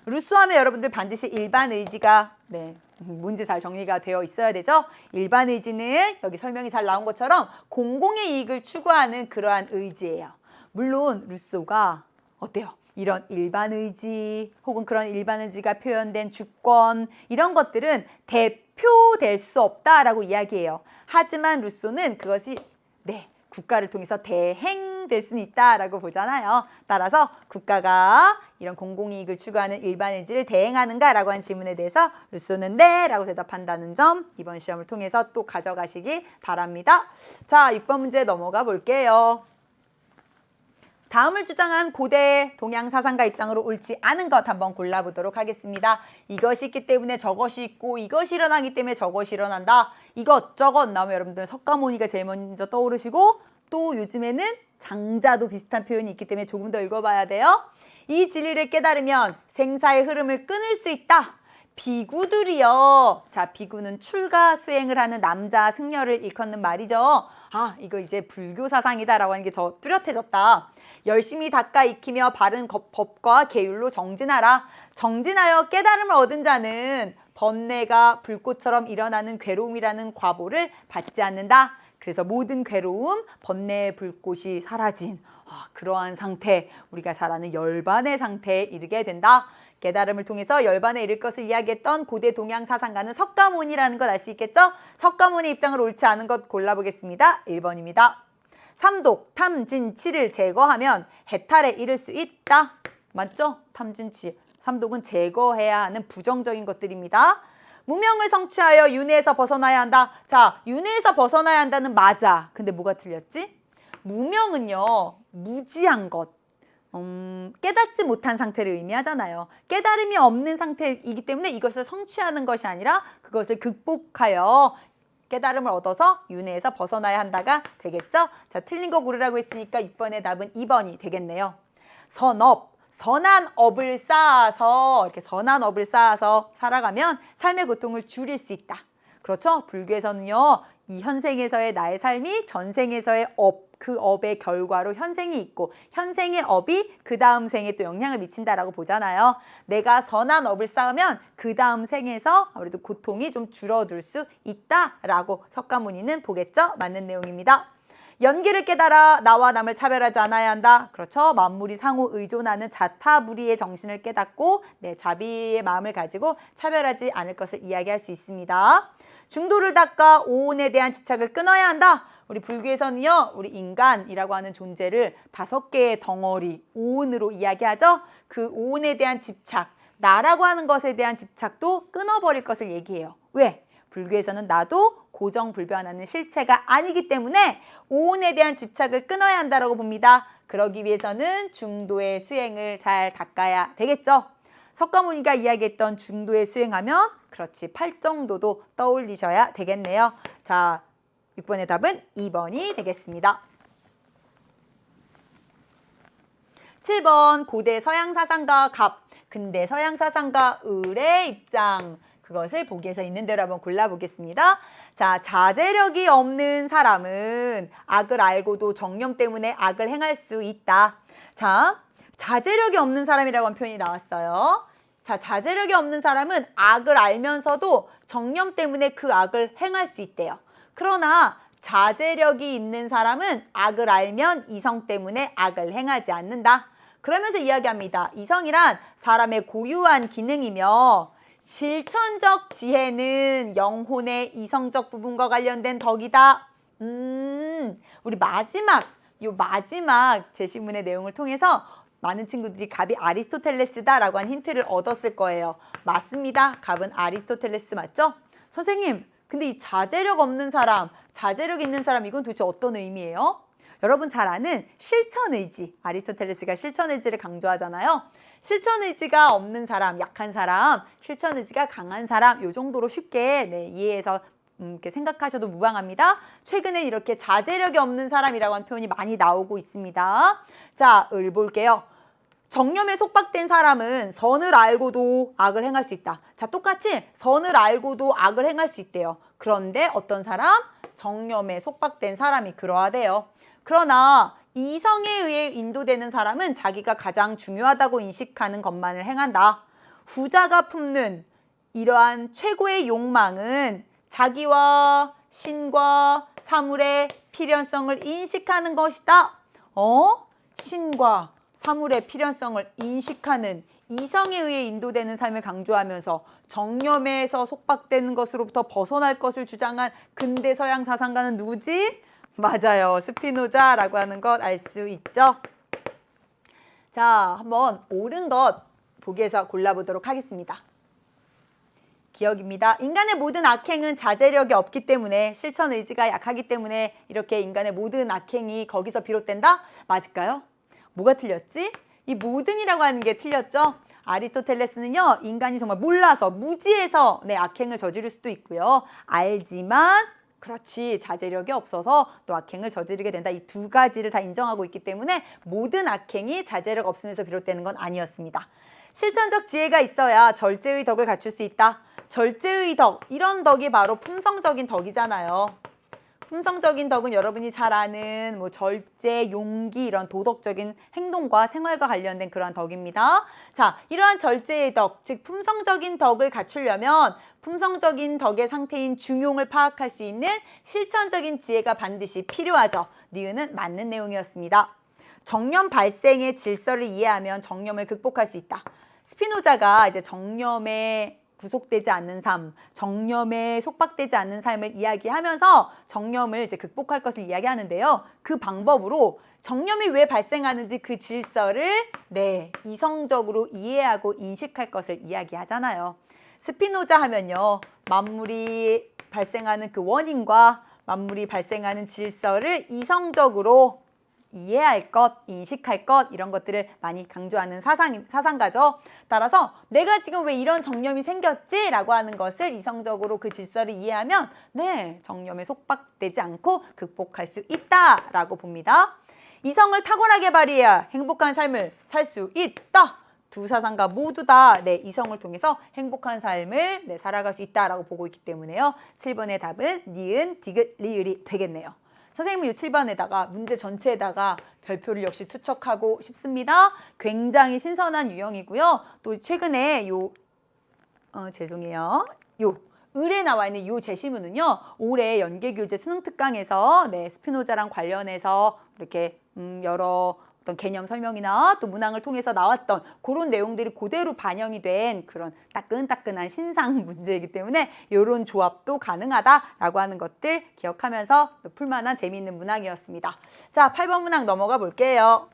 루소 하면 여러분들 반드시 일반 의지가 네, 뭔지 잘 정리가 되어 있어야 되죠? 일반 의지는 여기 설명이 잘 나온 것처럼 공공의 이익을 추구하는 그러한 의지예요. 물론 루소가 어때요? 이런 일반 의지 혹은 그런 일반 의지가 표현된 주권 이런 것들은 대표될 수 없다라고 이야기해요. 하지만 루소는 그것이 네, 국가를 통해서 대행될 수는 있다라고 보잖아요. 따라서 국가가 이런 공공이익을 추구하는 일반 의지를 대행하는가라고 하는 질문에 대해서 루소는 네 라고 대답한다는 점 이번 시험을 통해서 또 가져가시기 바랍니다. 자, 6번 문제 넘어가 볼게요. 다음을 주장한 고대 동양 사상가 입장으로 옳지 않은 것 한번 골라보도록 하겠습니다. 이것이 있기 때문에 저것이 있고 이것이 일어나기 때문에 저것이 일어난다. 이것저것 나오면 여러분들 석가모니가 제일 먼저 떠오르시고 또 요즘에는 장자도 비슷한 표현이 있기 때문에 조금 더 읽어봐야 돼요. 이 진리를 깨달으면 생사의 흐름을 끊을 수 있다. 비구들이요. 자, 비구는 출가 수행을 하는 남자 승려를 일컫는 말이죠. 아, 이거 이제 불교 사상이다라고 하는 게 더 뚜렷해졌다. 열심히 닦아 익히며 바른 법과 계율로 정진하라. 정진하여 깨달음을 얻은 자는 번뇌가 불꽃처럼 일어나는 괴로움이라는 과보를 받지 않는다. 그래서 모든 괴로움, 번뇌의 불꽃이 사라진 그러한 상태, 우리가 잘 아는 열반의 상태에 이르게 된다. 깨달음을 통해서 열반에 이를 것을 이야기했던 고대 동양 사상가는 석가모니라는 걸 알 수 있겠죠? 석가모니 입장으로 옳지 않은 것 골라보겠습니다. 1번입니다. 삼독, 탐, 진, 치를 제거하면 해탈에 이를 수 있다. 맞죠? 탐, 진, 치. 삼독은 제거해야 하는 부정적인 것들입니다. 무명을 성취하여 윤회에서 벗어나야 한다. 자, 윤회에서 벗어나야 한다는 맞아. 근데 뭐가 틀렸지? 무명은요, 무지한 것. 깨닫지 못한 상태를 의미하잖아요. 깨달음이 없는 상태이기 때문에 이것을 성취하는 것이 아니라 그것을 극복하여 깨달음을 얻어서 윤회에서 벗어나야 한다가 되겠죠? 자, 틀린 거 고르라고 했으니까 6번의 답은 2번이 되겠네요. 선업, 선한 업을 쌓아서 이렇게 선한 업을 쌓아서 살아가면 삶의 고통을 줄일 수 있다. 그렇죠? 불교에서는요. 이 현생에서의 나의 삶이 전생에서의 그 업의 결과로 현생이 있고 현생의 업이 그 다음 생에 또 영향을 미친다라고 보잖아요. 내가 선한 업을 쌓으면 그 다음 생에서 아무래도 고통이 좀 줄어들 수 있다라고 석가모니는 보겠죠? 맞는 내용입니다. 연기를 깨달아 나와 남을 차별하지 않아야 한다. 그렇죠. 만물이 상호 의존하는 자타불이의 정신을 깨닫고 자비의 마음을 가지고 차별하지 않을 것을 이야기할 수 있습니다. 중도를 닦아 오온에 대한 집착을 끊어야 한다. 우리 불교에서는요. 우리 인간이라고 하는 존재를 5개의 덩어리, 오온으로 이야기하죠. 그 오온에 대한 집착, 나라고 하는 것에 대한 집착도 끊어버릴 것을 얘기해요. 왜? 불교에서는 나도 고정불변하는 실체가 아니기 때문에 오온에 대한 집착을 끊어야 한다고 봅니다. 그러기 위해서는 중도의 수행을 잘 닦아야 되겠죠. 석가모니가 이야기했던 중도의 수행하면 그렇지 8정도도 떠올리셔야 되겠네요. 자, 6번의 답은 2번이 되겠습니다. 7번 고대 서양 사상가 갑, 근대 서양 사상가 을의 입장. 그것을 보기에서 있는 대로 한번 골라보겠습니다. 자, 자제력이 없는 사람은 악을 알고도 정념 때문에 악을 행할 수 있다. 자, 자제력이 없는 사람이라고 하는 표현이 나왔어요. 자, 자제력이 없는 사람은 악을 알면서도 정념 때문에 그 악을 행할 수 있대요. 그러나 자제력이 있는 사람은 악을 알면 이성 때문에 악을 행하지 않는다. 그러면서 이야기합니다. 이성이란 사람의 고유한 기능이며 실천적 지혜는 영혼의 이성적 부분과 관련된 덕이다. 우리 마지막 제시문의 내용을 통해서 많은 친구들이 갑이 아리스토텔레스다라고 한 힌트를 얻었을 거예요. 맞습니다. 갑은 아리스토텔레스 맞죠? 선생님, 근데 이 자제력 없는 사람, 자제력 있는 사람 이건 도대체 어떤 의미예요? 여러분 잘 아는 실천의지, 아리스토텔레스가 실천의지를 강조하잖아요. 실천의지가 없는 사람, 약한 사람, 실천의지가 강한 사람 이 정도로 쉽게 이해해서 이렇게 생각하셔도 무방합니다. 최근에 이렇게 자제력이 없는 사람이라고 하는 표현이 많이 나오고 있습니다. 자, 을 볼게요. 정념에 속박된 사람은 선을 알고도 악을 행할 수 있다. 자, 똑같이 선을 알고도 악을 행할 수 있대요. 그런데 어떤 사람? 정념에 속박된 사람이 그러하대요. 그러나 이성에 의해 인도되는 사람은 자기가 가장 중요하다고 인식하는 것만을 행한다. 후자가 품는 이러한 최고의 욕망은 자기와 신과 사물의 필연성을 인식하는 것이다. 신과 사물의 필연성을 인식하는 이성에 의해 인도되는 삶을 강조하면서 정념에서 속박되는 것으로부터 벗어날 것을 주장한 근대 서양 사상가는 누구지? 맞아요. 스피노자라고 하는 것 알 수 있죠. 자, 한번 옳은 것 보기에서 골라보도록 하겠습니다. 기억입니다. 인간의 모든 악행은 자제력이 없기 때문에 실천 의지가 약하기 때문에 이렇게 인간의 모든 악행이 거기서 비롯된다? 맞을까요? 뭐가 틀렸지? 이 모든이라고 하는 게 틀렸죠? 아리스토텔레스는요. 인간이 정말 몰라서 무지해서 악행을 저지를 수도 있고요. 알지만 그렇지 자제력이 없어서 또 악행을 저지르게 된다. 이 두 가지를 다 인정하고 있기 때문에 모든 악행이 자제력 없음에서 비롯되는 건 아니었습니다. 실천적 지혜가 있어야 절제의 덕을 갖출 수 있다. 절제의 덕, 이런 덕이 바로 품성적인 덕이잖아요. 품성적인 덕은 여러분이 잘 아는 절제, 용기 이런 도덕적인 행동과 생활과 관련된 그러한 덕입니다. 자, 이러한 절제의 덕, 즉 품성적인 덕을 갖추려면 품성적인 덕의 상태인 중용을 파악할 수 있는 실천적인 지혜가 반드시 필요하죠. 니은은 맞는 내용이었습니다. 정념 발생의 질서를 이해하면 정념을 극복할 수 있다. 스피노자가 이제 정념에 구속되지 않는 삶, 정념에 속박되지 않는 삶을 이야기하면서 정념을 이제 극복할 것을 이야기하는데요. 그 방법으로 정념이 왜 발생하는지 그 질서를 이성적으로 이해하고 인식할 것을 이야기하잖아요. 스피노자 하면요. 만물이 발생하는 그 원인과 만물이 발생하는 질서를 이성적으로 이해할 것, 인식할 것 이런 것들을 많이 강조하는 사상가죠. 따라서 내가 지금 왜 이런 정념이 생겼지? 라고 하는 것을 이성적으로 그 질서를 이해하면 정념에 속박되지 않고 극복할 수 있다라고 봅니다. 이성을 탁월하게 발휘해야 행복한 삶을 살 수 있다. 두 사상가 모두 다 이성을 통해서 행복한 삶을 살아갈 수 있다라고 보고 있기 때문에요. 7번의 답은 니은, 디귿, 리을이 되겠네요. 선생님은 이 7번에다가 문제 전체에다가 별표를 역시 투척하고 싶습니다. 굉장히 신선한 유형이고요. 또 최근에 죄송해요. 을에 나와 있는 이 제시문은요. 올해 연계교재 수능특강에서 스피노자랑 관련해서 이렇게 여러 어떤 개념 설명이나 또 문항을 통해서 나왔던 그런 내용들이 그대로 반영이 된 그런 따끈따끈한 신상 문제이기 때문에 이런 조합도 가능하다라고 하는 것들 기억하면서 풀만한 재미있는 문항이었습니다. 자, 8번 문항 넘어가 볼게요.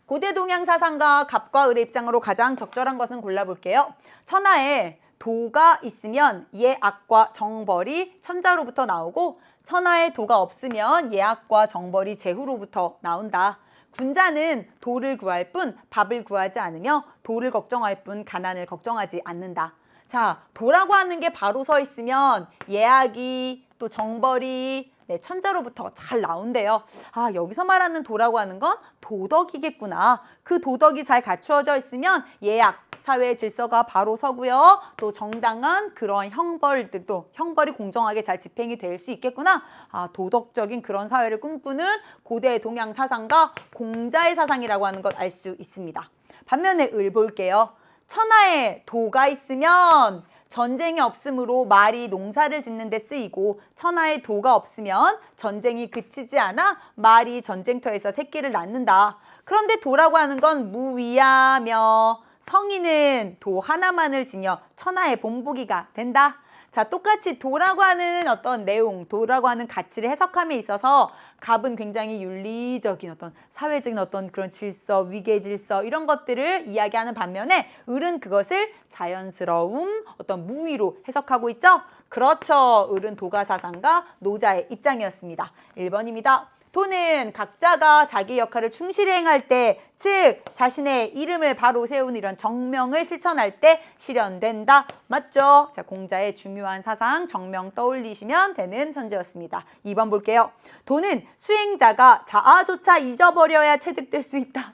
고대 동양 사상가 갑과 을의 입장으로 가장 적절한 것은 골라볼게요. 천하에 도가 있으면 예악과 정벌이 천자로부터 나오고 천하에 도가 없으면 예악과 정벌이 제후로부터 나온다. 군자는 도를 구할 뿐 밥을 구하지 않으며 도를 걱정할 뿐 가난을 걱정하지 않는다. 자, 도라고 하는 게 바로 서 있으면 예악이 또 정벌이 천자로부터 잘 나온대요. 아, 여기서 말하는 도라고 하는 건 도덕이겠구나. 그 도덕이 잘 갖추어져 있으면 예악, 사회의 질서가 바로 서고요. 또 정당한 그런 형벌들도 형벌이 공정하게 잘 집행이 될 수 있겠구나. 아, 도덕적인 그런 사회를 꿈꾸는 고대 동양 사상가 공자의 사상이라고 하는 것 알 수 있습니다. 반면에 을 볼게요. 천하에 도가 있으면 전쟁이 없으므로 말이 농사를 짓는 데 쓰이고 천하에 도가 없으면 전쟁이 그치지 않아 말이 전쟁터에서 새끼를 낳는다. 그런데 도라고 하는 건 무위하며 성인은 도 하나만을 지녀 천하의 본보기가 된다. 자, 똑같이 도라고 하는 어떤 내용, 도라고 하는 가치를 해석함에 있어서 갑은 굉장히 윤리적인 어떤 사회적인 어떤 그런 질서, 위계 질서 이런 것들을 이야기하는 반면에 을은 그것을 자연스러움, 어떤 무위로 해석하고 있죠. 그렇죠. 을은 도가 사상가 노자의 입장이었습니다. 1번입니다. 도는 각자가 자기 역할을 충실히 행할 때, 즉 자신의 이름을 바로 세우는 이런 정명을 실천할 때 실현된다. 맞죠? 자, 공자의 중요한 사상 정명 떠올리시면 되는 선지였습니다. 2번 볼게요. 도는 수행자가 자아조차 잊어버려야 체득될 수 있다.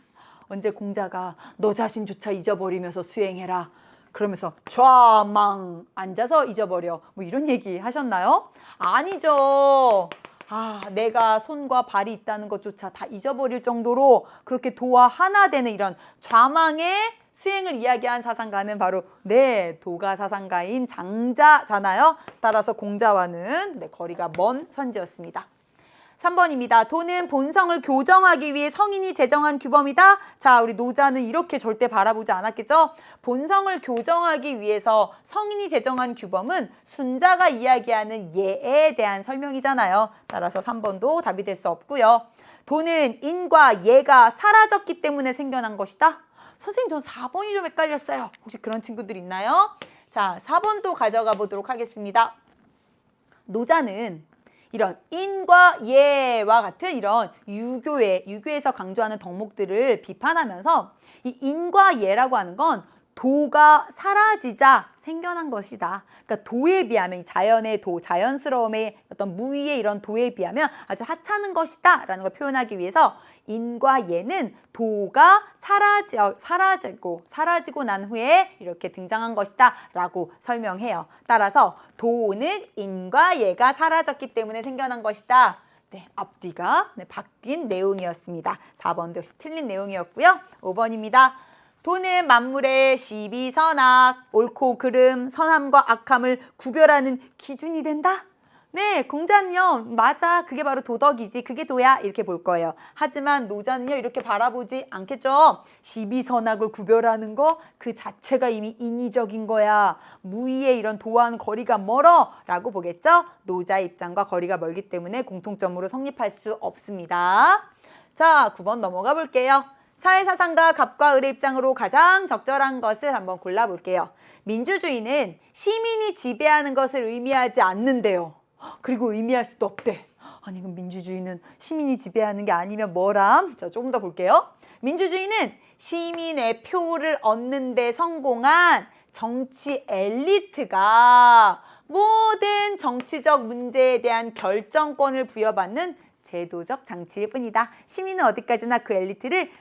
언제 공자가 너 자신조차 잊어버리면서 수행해라. 그러면서 좌망 앉아서 잊어버려. 뭐 이런 얘기 하셨나요? 아니죠. 아, 내가 손과 발이 있다는 것조차 다 잊어버릴 정도로 그렇게 도와 하나 되는 이런 좌망의 수행을 이야기한 사상가는 바로 도가 사상가인 장자잖아요. 따라서 공자와는 거리가 먼 선지였습니다. 3번입니다. 도는 본성을 교정하기 위해 성인이 제정한 규범이다. 자, 우리 노자는 이렇게 절대 바라보지 않았겠죠? 본성을 교정하기 위해서 성인이 제정한 규범은 순자가 이야기하는 예에 대한 설명이잖아요. 따라서 3번도 답이 될 수 없고요. 도는 인과 예가 사라졌기 때문에 생겨난 것이다. 선생님, 전 4번이 좀 헷갈렸어요. 혹시 그런 친구들 있나요? 자, 4번도 가져가 보도록 하겠습니다. 노자는 이런 인과 예와 같은 이런 유교에서 강조하는 덕목들을 비판하면서 이 인과 예라고 하는 건 도가 사라지자 생겨난 것이다. 그러니까 도에 비하면 자연의 도, 자연스러움의 어떤 무위의 이런 도에 비하면 아주 하찮은 것이다 라는 걸 표현하기 위해서 인과 예는 도가 사라지고 난 후에 이렇게 등장한 것이다 라고 설명해요. 따라서 도는 인과 예가 사라졌기 때문에 생겨난 것이다. 앞뒤가 바뀐 내용이었습니다. 4번도 틀린 내용이었고요. 5번입니다. 도는 만물의 시비선악, 옳고 그름, 선함과 악함을 구별하는 기준이 된다. 네, 공자는요, 맞아, 그게 바로 도덕이지, 그게 도야, 이렇게 볼 거예요. 하지만 노자는요, 이렇게 바라보지 않겠죠. 시비선악을 구별하는 거 그 자체가 이미 인위적인 거야. 무의의 이런 도와는 거리가 멀어 라고 보겠죠. 노자의 입장과 거리가 멀기 때문에 공통점으로 성립할 수 없습니다. 자, 9번 넘어가 볼게요. 사회사상가 갑과 을의 입장으로 가장 적절한 것을 한번 골라볼게요. 민주주의는 시민이 지배하는 것을 의미하지 않는데요. 그리고 의미할 수도 없대. 아니, 그럼 민주주의는 시민이 지배하는 게 아니면 뭐람? 자, 조금 더 볼게요. 민주주의는 시민의 표를 얻는 데 성공한 정치 엘리트가 모든 정치적 문제에 대한 결정권을 부여받는 제도적 장치일 뿐이다. 시민은 어디까지나 그 엘리트를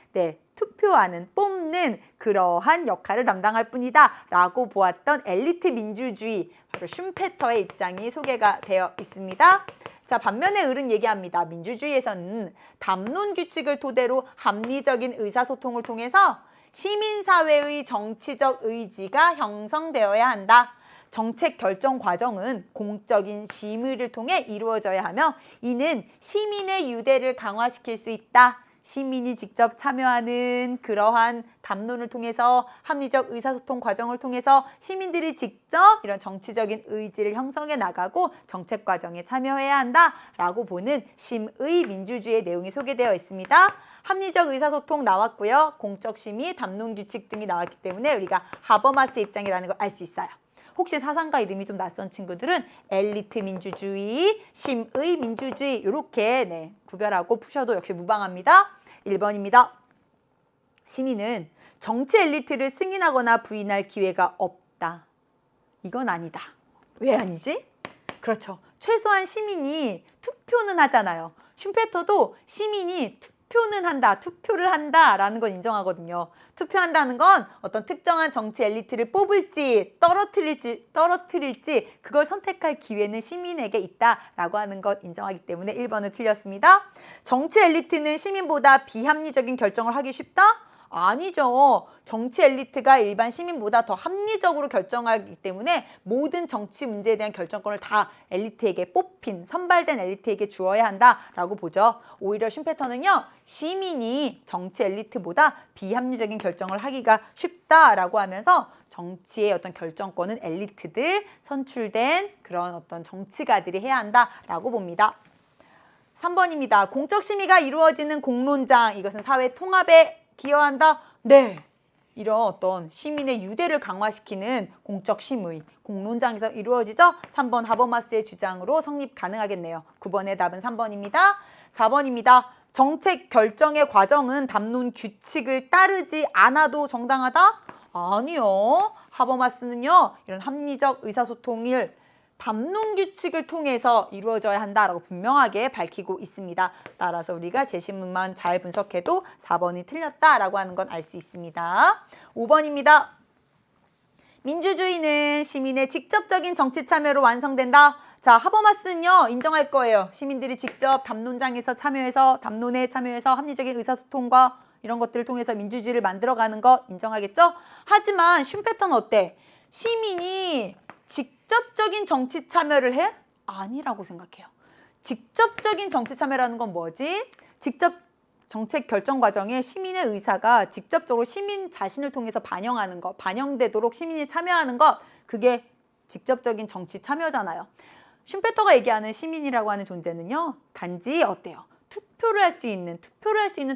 투표하는, 뽑는 그러한 역할을 담당할 뿐이다 라고 보았던 엘리트 민주주의, 바로 슈페터의 입장이 소개가 되어 있습니다. 자, 반면에 을은 얘기합니다. 민주주의에서는 담론 규칙을 토대로 합리적인 의사소통을 통해서 시민사회의 정치적 의지가 형성되어야 한다. 정책 결정 과정은 공적인 심의를 통해 이루어져야 하며 이는 시민의 유대를 강화시킬 수 있다. 시민이 직접 참여하는 그러한 담론을 통해서 합리적 의사소통 과정을 통해서 시민들이 직접 이런 정치적인 의지를 형성해 나가고 정책 과정에 참여해야 한다라고 보는 심의 민주주의의 내용이 소개되어 있습니다. 합리적 의사소통 나왔고요. 공적 심의, 담론 규칙 등이 나왔기 때문에 우리가 하버마스 입장이라는 걸 알 수 있어요. 혹시 사상가 이름이 좀 낯선 친구들은 엘리트 민주주의, 심의 민주주의 이렇게 구별하고 푸셔도 역시 무방합니다. 1번입니다. 시민은 정치 엘리트를 승인하거나 부인할 기회가 없다. 이건 아니다. 왜 아니지? 그렇죠. 최소한 시민이 투표는 하잖아요. 슈페터도 시민이 투표는 한다, 투표를 한다라는 건 인정하거든요. 투표한다는 건 어떤 특정한 정치 엘리트를 뽑을지 떨어뜨릴지 그걸 선택할 기회는 시민에게 있다라고 하는 것 인정하기 때문에 1번은 틀렸습니다. 정치 엘리트는 시민보다 비합리적인 결정을 하기 쉽다? 아니죠. 정치 엘리트가 일반 시민보다 더 합리적으로 결정하기 때문에 모든 정치 문제에 대한 결정권을 다 엘리트에게 선발된 엘리트에게 주어야 한다라고 보죠. 오히려 슈페터는요. 시민이 정치 엘리트보다 비합리적인 결정을 하기가 쉽다라고 하면서 정치의 어떤 결정권은 엘리트들, 선출된 그런 어떤 정치가들이 해야 한다라고 봅니다. 3번입니다. 공적 심의가 이루어지는 공론장, 이것은 사회 통합에 기여한다? 네. 이런 어떤 시민의 유대를 강화시키는 공적 심의, 공론장에서 이루어지죠? 3번 하버마스의 주장으로 성립 가능하겠네요. 9번의 답은 3번입니다. 4번입니다. 정책 결정의 과정은 담론 규칙을 따르지 않아도 정당하다? 아니요. 하버마스는요. 이런 합리적 의사소통을 담론 규칙을 통해서 이루어져야 한다라고 분명하게 밝히고 있습니다. 따라서 우리가 제시문만 잘 분석해도 4번이 틀렸다라고 하는 건 알 수 있습니다. 5번입니다. 민주주의는 시민의 직접적인 정치 참여로 완성된다. 자, 하버마스는요. 인정할 거예요. 시민들이 직접 담론장에서 참여해서 담론에 참여해서 합리적인 의사소통과 이런 것들을 통해서 민주주의를 만들어가는 거 인정하겠죠? 하지만 슈페터는 어때? 시민이 직접적인 정치 참여를 해? 아니라고 생각해요. 직접적인 정치 참여라는 건 뭐지? 직접 정책 결정 과정에 시민의 의사가 직접적으로 시민 자신을 통해서 반영하는 것, 반영되도록 시민이 참여하는 것, 그게 직접적인 정치 참여잖아요. 슈페터가 얘기하는 시민이라고 하는 존재는요. 단지 어때요? 투표를 할 수 있는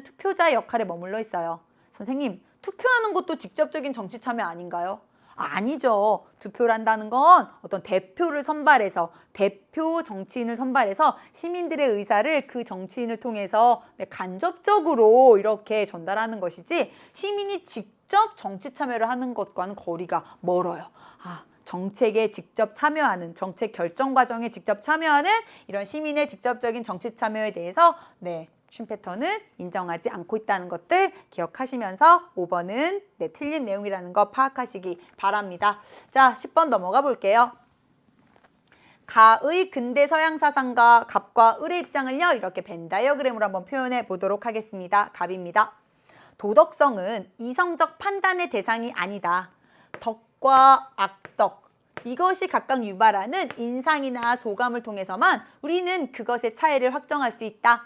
투표자의 역할에 머물러 있어요. 선생님, 투표하는 것도 직접적인 정치 참여 아닌가요? 아니죠. 투표를 한다는 건 어떤 대표를 선발해서 대표 정치인을 선발해서 시민들의 의사를 그 정치인을 통해서 간접적으로 이렇게 전달하는 것이지 시민이 직접 정치 참여를 하는 것과는 거리가 멀어요. 정책에 직접 참여하는, 정책 결정 과정에 직접 참여하는 이런 시민의 직접적인 정치 참여에 대해서 슈페터는 인정하지 않고 있다는 것들 기억하시면서 5번은 틀린 내용이라는 거 파악하시기 바랍니다. 자, 10번 넘어가 볼게요. 가의 근대 서양 사상가 갑과 을의 입장을요. 이렇게 벤 다이어그램으로 한번 표현해 보도록 하겠습니다. 갑입니다. 도덕성은 이성적 판단의 대상이 아니다. 덕과 악덕, 이것이 각각 유발하는 인상이나 소감을 통해서만 우리는 그것의 차이를 확정할 수 있다.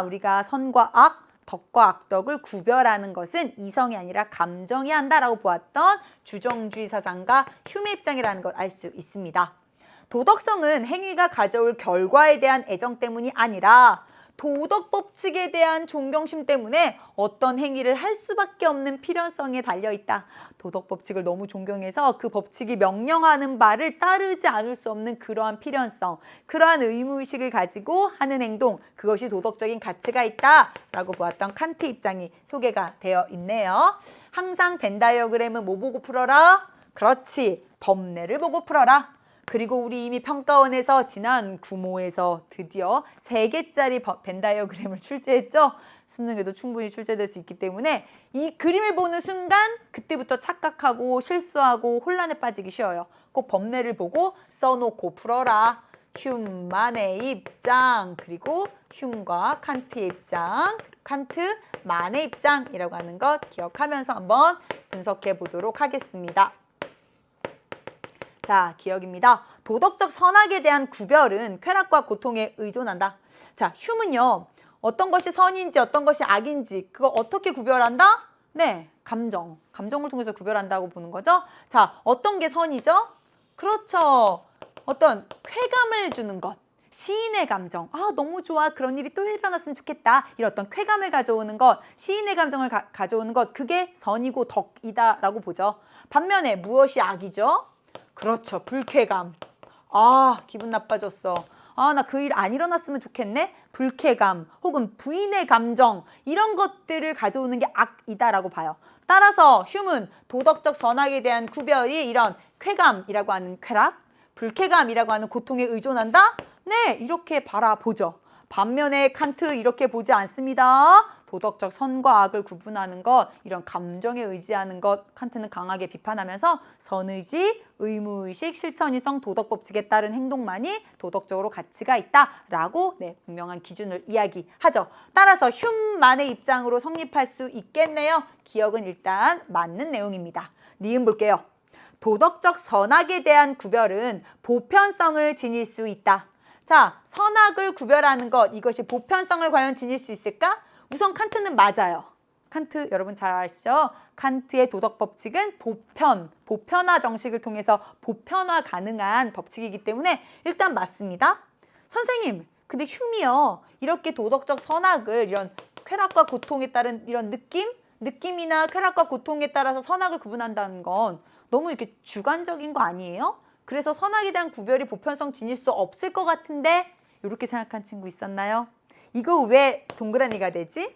우리가 선과 악, 덕과 악덕을 구별하는 것은 이성이 아니라 감정이 한다라고 보았던 주정주의 사상가 휴메 입장이라는 걸 알 수 있습니다. 도덕성은 행위가 가져올 결과에 대한 애정 때문이 아니라 도덕 법칙에 대한 존경심 때문에 어떤 행위를 할 수밖에 없는 필연성에 달려있다. 도덕 법칙을 너무 존경해서 그 법칙이 명령하는 바를 따르지 않을 수 없는 그러한 필연성, 그러한 의무의식을 가지고 하는 행동, 그것이 도덕적인 가치가 있다라고 보았던 칸트 입장이 소개가 되어 있네요. 항상 벤 다이어그램은 뭐 보고 풀어라? 그렇지, 법례를 보고 풀어라. 그리고 우리 이미 평가원에서 지난 구모에서 드디어 3개짜리 벤 다이어그램을 출제했죠. 수능에도 충분히 출제될 수 있기 때문에 이 그림을 보는 순간 그때부터 착각하고 실수하고 혼란에 빠지기 쉬워요. 꼭 법례를 보고 써놓고 풀어라. 휴만의 입장, 그리고 흉과 칸트의 입장, 칸트만의 입장이라고 하는 것 기억하면서 한번 분석해 보도록 하겠습니다. 자, 기억입니다. 도덕적 선악에 대한 구별은 쾌락과 고통에 의존한다. 자, 휴은요. 어떤 것이 선인지 어떤 것이 악인지 그거 어떻게 구별한다? 네, 감정을 통해서 구별한다고 보는 거죠. 자, 어떤 게 선이죠? 그렇죠. 어떤 쾌감을 주는 것. 시인의 감정. 아, 너무 좋아. 그런 일이 또 일어났으면 좋겠다. 이런 어떤 쾌감을 가져오는 것, 시인의 감정을 가져오는 것, 그게 선이고 덕이다라고 보죠. 반면에 무엇이 악이죠? 그렇죠. 불쾌감. 아, 기분 나빠졌어. 아, 나 그 일 안 일어났으면 좋겠네? 불쾌감 혹은 부인의 감정 이런 것들을 가져오는 게 악이다라고 봐요. 따라서 휴문 도덕적 선악에 대한 구별이 이런 쾌감이라고 하는 쾌락, 불쾌감이라고 하는 고통에 의존한다? 네, 이렇게 바라보죠. 반면에 칸트 이렇게 보지 않습니다. 도덕적 선과 악을 구분하는 것, 이런 감정에 의지하는 것 칸트는 강하게 비판하면서 선의지, 의무의식, 실천이성, 도덕법칙에 따른 행동만이 도덕적으로 가치가 있다라고 네, 분명한 기준을 이야기하죠. 따라서 휴만의 입장으로 성립할 수 있겠네요. 기억은 일단 맞는 내용입니다. 니은 볼게요. 도덕적 선악에 대한 구별은 보편성을 지닐 수 있다. 자, 선악을 구별하는 것, 이것이 보편성을 과연 지닐 수 있을까? 우선 칸트는 맞아요. 칸트 여러분 잘 아시죠? 칸트의 도덕 법칙은 보편화 정식을 통해서 보편화 가능한 법칙이기 때문에 일단 맞습니다. 선생님, 근데 휴미요. 이렇게 도덕적 선악을 이런 쾌락과 고통에 따른 이런 느낌이나 쾌락과 고통에 따라서 선악을 구분한다는 건 너무 이렇게 주관적인 거 아니에요? 그래서 선악에 대한 구별이 보편성 지닐 수 없을 것 같은데 이렇게 생각한 친구 있었나요? 이거 왜 동그라미가 되지?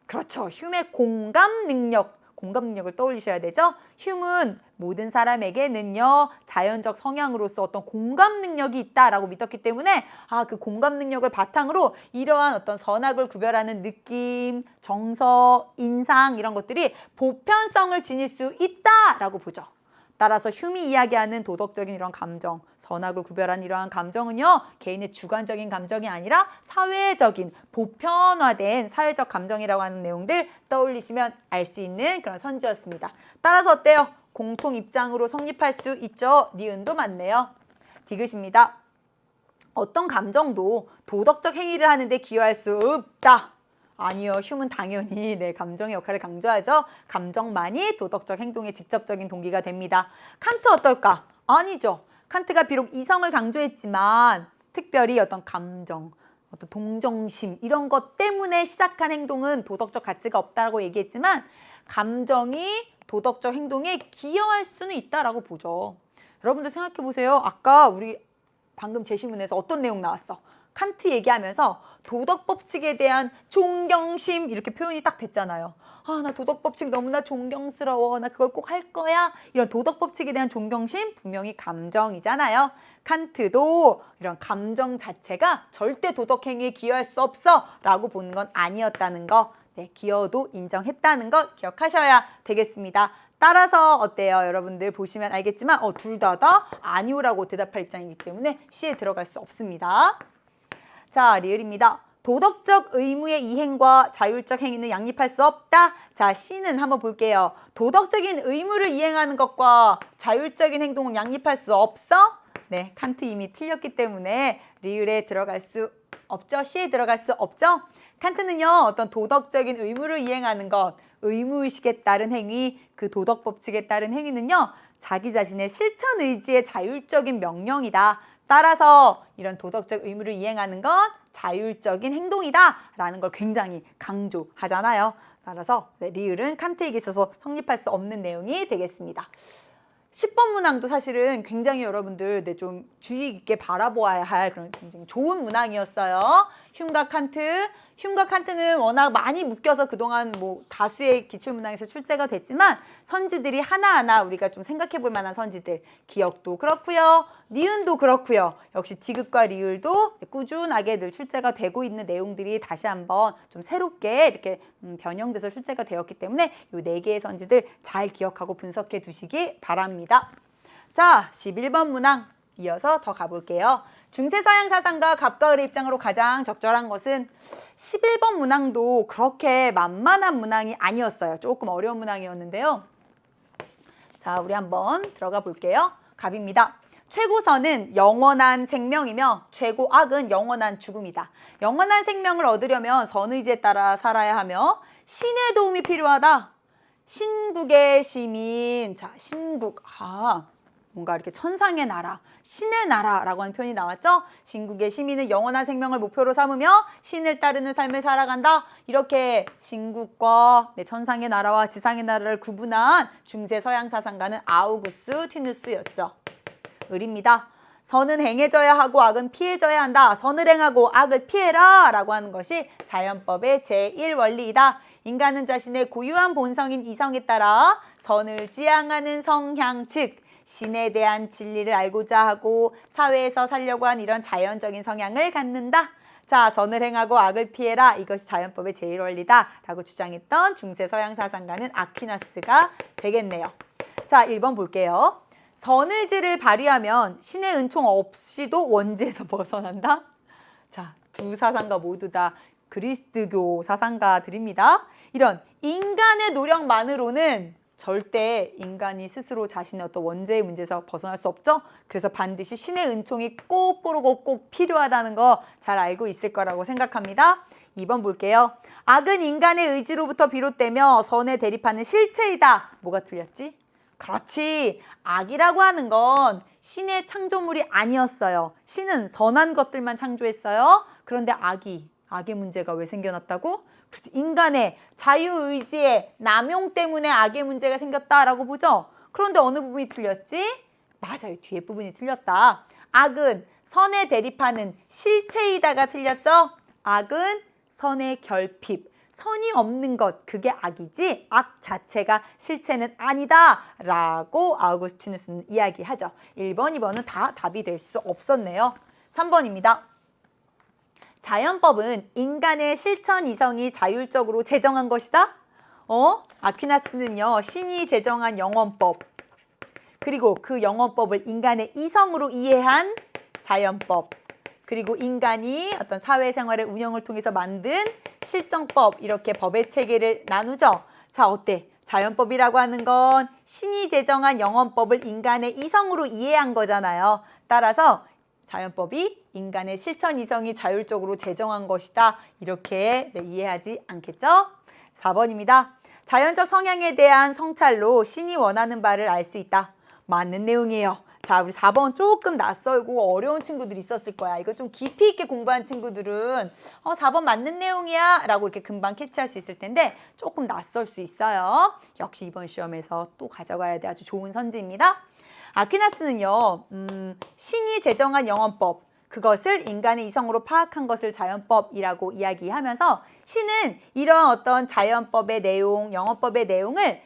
그렇죠. 휴의 공감 능력을 떠올리셔야 되죠. 휴은 모든 사람에게는요 자연적 성향으로서 어떤 공감 능력이 있다라고 믿었기 때문에 그 공감 능력을 바탕으로 이러한 어떤 선악을 구별하는 느낌, 정서, 인상 이런 것들이 보편성을 지닐 수 있다라고 보죠. 따라서 휴미 이야기하는 도덕적인 이런 감정, 선악을 구별한 이러한 감정은요 개인의 주관적인 감정이 아니라 사회적인 보편화된 사회적 감정이라고 하는 내용들 떠올리시면 알 수 있는 그런 선지였습니다. 따라서 어때요? 공통 입장으로 성립할 수 있죠. 니은도 맞네요. 디귿입니다. 어떤 감정도 도덕적 행위를 하는데 기여할 수 없다. 아니요. 휴은 당연히 감정의 역할을 강조하죠. 감정만이 도덕적 행동의 직접적인 동기가 됩니다. 칸트 어떨까? 아니죠. 칸트가 비록 이성을 강조했지만 특별히 어떤 감정, 어떤 동정심 이런 것 때문에 시작한 행동은 도덕적 가치가 없다고 얘기했지만 감정이 도덕적 행동에 기여할 수는 있다라고 보죠. 여러분들 생각해 보세요. 아까 우리 방금 제시문에서 어떤 내용 나왔어? 칸트 얘기하면서 도덕 법칙에 대한 존경심 이렇게 표현이 딱 됐잖아요. 나 도덕 법칙 너무나 존경스러워. 나 그걸 꼭 할 거야. 이런 도덕 법칙에 대한 존경심 분명히 감정이잖아요. 칸트도 이런 감정 자체가 절대 도덕 행위에 기여할 수 없어 라고 보는 건 아니었다는 거, 기여도 인정했다는 거 기억하셔야 되겠습니다. 따라서 어때요? 여러분들 보시면 알겠지만 둘 다 아니오라고 대답할 입장이기 때문에 C에 들어갈 수 없습니다. 자, 리을입니다. 도덕적 의무의 이행과 자율적 행위는 양립할 수 없다. 자, C는 한번 볼게요. 도덕적인 의무를 이행하는 것과 자율적인 행동은 양립할 수 없어? 네, 칸트 이미 틀렸기 때문에 리을에 들어갈 수 없죠. C에 들어갈 수 없죠. 칸트는요, 어떤 도덕적인 의무를 이행하는 것, 의무의식에 따른 행위, 그 도덕 법칙에 따른 행위는요, 자기 자신의 실천 의지의 자율적인 명령이다. 따라서 이런 도덕적 의무를 이행하는 건 자율적인 행동이다 라는 걸 굉장히 강조하잖아요. 따라서 리을은 칸트에게 있어서 성립할 수 없는 내용이 되겠습니다. 10번 문항도 사실은 굉장히 여러분들 좀 주의 깊게 바라보아야 할 그런 굉장히 좋은 문항이었어요. 흉과 칸트. 흉과 칸트는 워낙 많이 묶여서 그동안 뭐 다수의 기출문항에서 출제가 됐지만 선지들이 하나하나 우리가 좀 생각해 볼 만한 선지들. 기역도 그렇고요. 니은도 그렇고요. 역시 디귿과 리을도 꾸준하게 늘 출제가 되고 있는 내용들이 다시 한번 좀 새롭게 이렇게 변형돼서 출제가 되었기 때문에 이 4개의 선지들 잘 기억하고 분석해 두시기 바랍니다. 자, 11번 문항 이어서 더 가볼게요. 중세서양 사상가 갑과 을의 입장으로 가장 적절한 것은 11번 문항도 그렇게 만만한 문항이 아니었어요. 조금 어려운 문항이었는데요. 자, 우리 한번 들어가 볼게요. 갑입니다. 최고선은 영원한 생명이며 최고악은 영원한 죽음이다. 영원한 생명을 얻으려면 선의지에 따라 살아야 하며 신의 도움이 필요하다. 신국의 시민, 자, 신국, 뭔가 이렇게 천상의 나라, 신의 나라라고 하는 표현이 나왔죠? 신국의 시민은 영원한 생명을 목표로 삼으며 신을 따르는 삶을 살아간다. 이렇게 신국과 천상의 나라와 지상의 나라를 구분한 중세 서양 사상가는 아우구스티누스였죠. 을입니다. 선은 행해져야 하고 악은 피해져야 한다. 선을 행하고 악을 피해라 라고 하는 것이 자연법의 제1원리이다. 인간은 자신의 고유한 본성인 이성에 따라 선을 지향하는 성향, 즉 신에 대한 진리를 알고자 하고 사회에서 살려고 한 이런 자연적인 성향을 갖는다. 자, 선을 행하고 악을 피해라. 이것이 자연법의 제1원리다 라고 주장했던 중세 서양 사상가는 아퀴나스가 되겠네요. 자, 1번 볼게요. 선의지를 발휘하면 신의 은총 없이도 원죄에서 벗어난다. 자, 두 사상가 모두 다 그리스도교 사상가들입니다. 이런 인간의 노력만으로는 절대 인간이 스스로 자신의 어떤 원죄의 문제에서 벗어날 수 없죠. 그래서 반드시 신의 은총이 꼭 필요하다는 거 잘 알고 있을 거라고 생각합니다. 2번 볼게요. 악은 인간의 의지로부터 비롯되며 선에 대립하는 실체이다. 뭐가 틀렸지? 그렇지. 악이라고 하는 건 신의 창조물이 아니었어요. 신은 선한 것들만 창조했어요. 그런데 악의 문제가 왜 생겨났다고? 그렇지. 인간의 자유의지의 남용 때문에 악의 문제가 생겼다라고 보죠. 그런데 어느 부분이 틀렸지? 맞아요. 뒤에 부분이 틀렸다. 악은 선에 대립하는 실체이다가 틀렸죠. 악은 선의 결핍, 선이 없는 것, 그게 악이지 악 자체가 실체는 아니다 라고 아우구스티누스는 이야기하죠. 1번, 2번은 다 답이 될 수 없었네요. 3번입니다. 자연법은 인간의 실천 이성이 자율적으로 제정한 것이다. 아퀴나스는요, 신이 제정한 영원법, 그리고 그 영원법을 인간의 이성으로 이해한 자연법, 그리고 인간이 어떤 사회생활의 운영을 통해서 만든 실정법, 이렇게 법의 체계를 나누죠. 자, 어때? 자연법이라고 하는 건 신이 제정한 영원법을 인간의 이성으로 이해한 거잖아요. 따라서 자연법이 인간의 실천 이성이 자율적으로 제정한 것이다. 이렇게 이해하지 않겠죠? 4번입니다. 자연적 성향에 대한 성찰로 신이 원하는 바를 알 수 있다. 맞는 내용이에요. 자, 우리 4번 조금 낯설고 어려운 친구들이 있었을 거야. 이거 좀 깊이 있게 공부한 친구들은 4번 맞는 내용이야 라고 이렇게 금방 캐치할 수 있을 텐데 조금 낯설 수 있어요. 역시 이번 시험에서 또 가져가야 돼. 아주 좋은 선지입니다. 아퀴나스는요, 신이 제정한 영원법, 그것을 인간의 이성으로 파악한 것을 자연법이라고 이야기하면서 신은 이런 어떤 자연법의 내용, 영원법의 내용을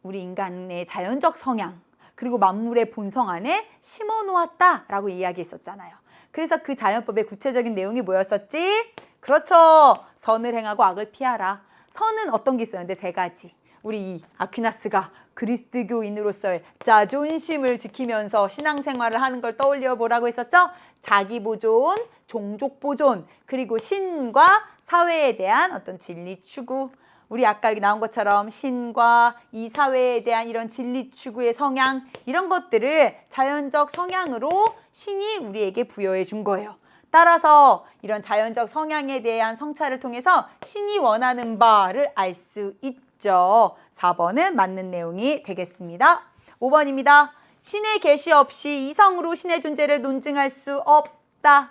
우리 인간의 자연적 성향, 그리고 만물의 본성 안에 심어놓았다라고 이야기했었잖아요. 그래서 그 자연법의 구체적인 내용이 뭐였었지? 그렇죠. 선을 행하고 악을 피하라. 선은 어떤 게 있었는데 3가지. 우리 아퀴나스가 그리스도교인으로서의 자존심을 지키면서 신앙생활을 하는 걸 떠올려 보라고 했었죠. 자기보존, 종족보존, 그리고 신과 사회에 대한 어떤 진리 추구. 우리 아까 여기 나온 것처럼 신과 이 사회에 대한 이런 진리 추구의 성향, 이런 것들을 자연적 성향으로 신이 우리에게 부여해 준 거예요. 따라서 이런 자연적 성향에 대한 성찰을 통해서 신이 원하는 바를 알 수 있죠. 4번은 맞는 내용이 되겠습니다. 5번입니다. 신의 계시 없이 이성으로 신의 존재를 논증할 수 없다.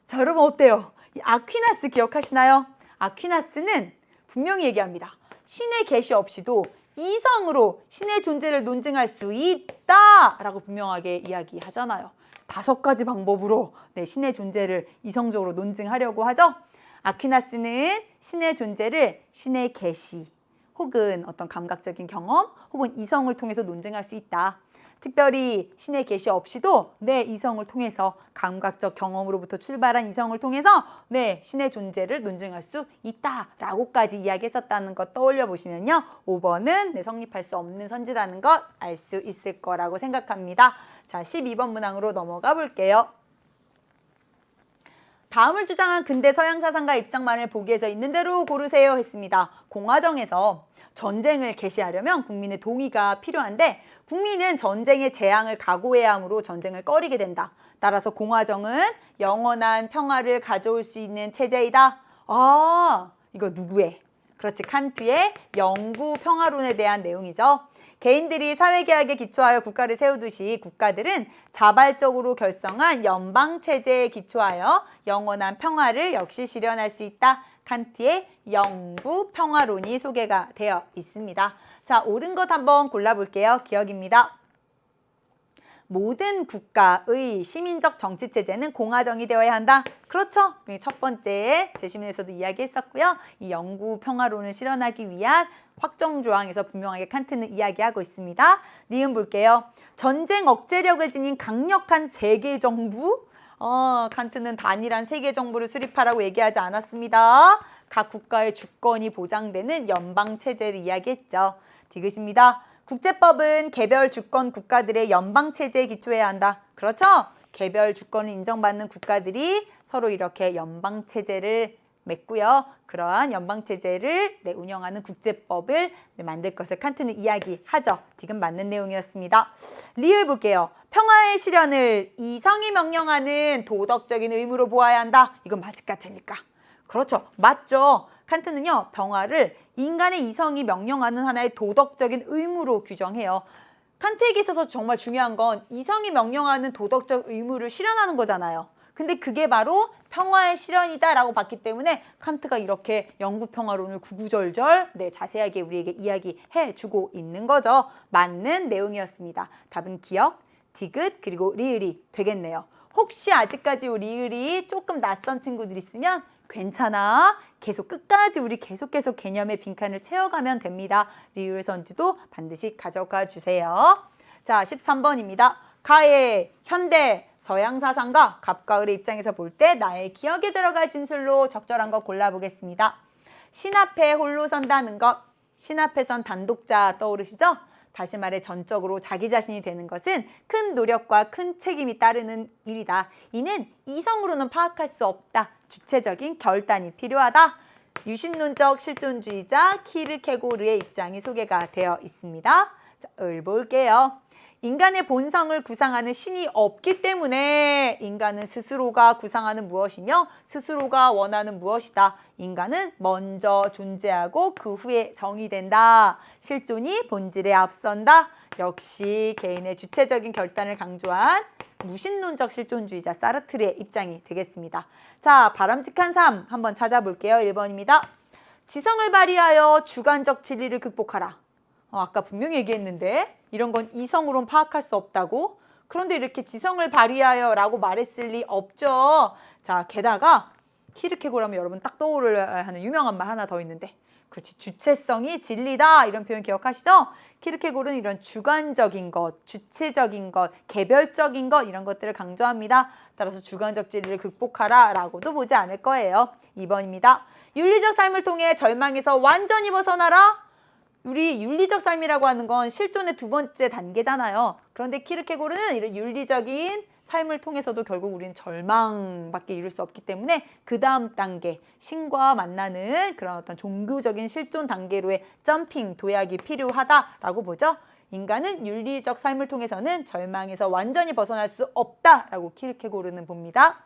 자, 여러분 어때요? 이 아퀴나스 기억하시나요? 아퀴나스는 분명히 얘기합니다. 신의 계시 없이도 이성으로 신의 존재를 논증할 수 있다 라고 분명하게 이야기하잖아요. 5가지 방법으로 신의 존재를 이성적으로 논증하려고 하죠. 아퀴나스는 신의 존재를 신의 계시 혹은 어떤 감각적인 경험 혹은 이성을 통해서 논증할 수 있다. 특별히 신의 계시 없이도 내 이성을 통해서 감각적 경험으로부터 출발한 이성을 통해서 신의 존재를 논증할 수 있다라고까지 이야기했었다는 것 떠올려 보시면요. 5번은 성립할 수 없는 선지라는 것 알 수 있을 거라고 생각합니다. 자, 12번 문항으로 넘어가 볼게요. 다음을 주장한 근대 서양 사상가 입장만을 보기에서 있는 대로 고르세요 했습니다. 공화정에서 전쟁을 개시하려면 국민의 동의가 필요한데 국민은 전쟁의 재앙을 각오해야 하므로 전쟁을 꺼리게 된다. 따라서 공화정은 영원한 평화를 가져올 수 있는 체제이다. 아, 이거 누구의? 그렇지, 칸트의 영구 평화론에 대한 내용이죠. 개인들이 사회계약에 기초하여 국가를 세우듯이 국가들은 자발적으로 결성한 연방체제에 기초하여 영원한 평화를 역시 실현할 수 있다. 칸트의 영구 평화론이 소개가 되어 있습니다. 자, 옳은 것 한번 골라볼게요. 기억입니다. 모든 국가의 시민적 정치체제는 공화정이 되어야 한다. 그렇죠. 첫 번째 제시문에서도 이야기했었고요. 이 영구 평화론을 실현하기 위한 확정조항에서 분명하게 칸트는 이야기하고 있습니다. 니은 볼게요. 전쟁 억제력을 지닌 강력한 세계정부. 칸트는 단일한 세계정부를 수립하라고 얘기하지 않았습니다. 각 국가의 주권이 보장되는 연방체제를 이야기했죠. 디귿입니다. 국제법은 개별 주권 국가들의 연방체제에 기초해야 한다. 그렇죠? 개별 주권을 인정받는 국가들이 서로 이렇게 연방체제를 맺고요. 그러한 연방체제를 운영하는 국제법을 만들 것을 칸트는 이야기하죠. 지금 맞는 내용이었습니다. 리을 볼게요. 평화의 실현을 이성이 명령하는 도덕적인 의무로 보아야 한다. 이건 맞을까 틀릴까? 그렇죠. 맞죠. 칸트는요. 평화를 인간의 이성이 명령하는 하나의 도덕적인 의무로 규정해요. 칸트에게 있어서 정말 중요한 건 이성이 명령하는 도덕적 의무를 실현하는 거잖아요. 근데 그게 바로 평화의 실현이다라고 봤기 때문에 칸트가 이렇게 영구평화론을 구구절절 자세하게 우리에게 이야기해주고 있는 거죠. 맞는 내용이었습니다. 답은 기억, 디귿, 그리고 리을이 되겠네요. 혹시 아직까지 리을이 조금 낯선 친구들 있으면 괜찮아. 계속 끝까지 우리 계속 개념의 빈칸을 채워가면 됩니다. 리을 선지도 반드시 가져가 주세요. 자, 13번입니다. 가의 현대 서양 사상가 갑과 을의 입장에서 볼 때 나의 기억에 들어갈 진술로 적절한 것 골라보겠습니다. 신 앞에 홀로 선다는 것. 신 앞에 선 단독자 떠오르시죠? 다시 말해 전적으로 자기 자신이 되는 것은 큰 노력과 큰 책임이 따르는 일이다. 이는 이성으로는 파악할 수 없다. 주체적인 결단이 필요하다. 유신론적 실존주의자 키르케고르의 입장이 소개가 되어 있습니다. 자, 을 볼게요. 인간의 본성을 구상하는 신이 없기 때문에 인간은 스스로가 구상하는 무엇이며 스스로가 원하는 무엇이다. 인간은 먼저 존재하고 그 후에 정의된다. 실존이 본질에 앞선다. 역시 개인의 주체적인 결단을 강조한 무신론적 실존주의자 사르트르의 입장이 되겠습니다. 자, 바람직한 삶 한번 찾아볼게요. 1번입니다. 지성을 발휘하여 주관적 진리를 극복하라. 아까 분명히 얘기했는데 이런 건 이성으로는 파악할 수 없다고? 그런데 이렇게 지성을 발휘하여 라고 말했을 리 없죠. 자, 게다가 키르케고르 하면 여러분 딱 떠오르야 하는 유명한 말 하나 더 있는데 그렇지, 주체성이 진리다 이런 표현 기억하시죠? 키르케고르는 이런 주관적인 것, 주체적인 것, 개별적인 것 이런 것들을 강조합니다. 따라서 주관적 진리를 극복하라 라고도 보지 않을 거예요. 2번입니다. 윤리적 삶을 통해 절망에서 완전히 벗어나라. 우리 윤리적 삶이라고 하는 건 실존의 두 번째 단계잖아요. 그런데 키르케고르는 이런 윤리적인 삶을 통해서도 결국 우리는 절망밖에 이룰 수 없기 때문에 그 다음 단계, 신과 만나는 그런 어떤 종교적인 실존 단계로의 점핑, 도약이 필요하다라고 보죠. 인간은 윤리적 삶을 통해서는 절망에서 완전히 벗어날 수 없다라고 키르케고르는 봅니다.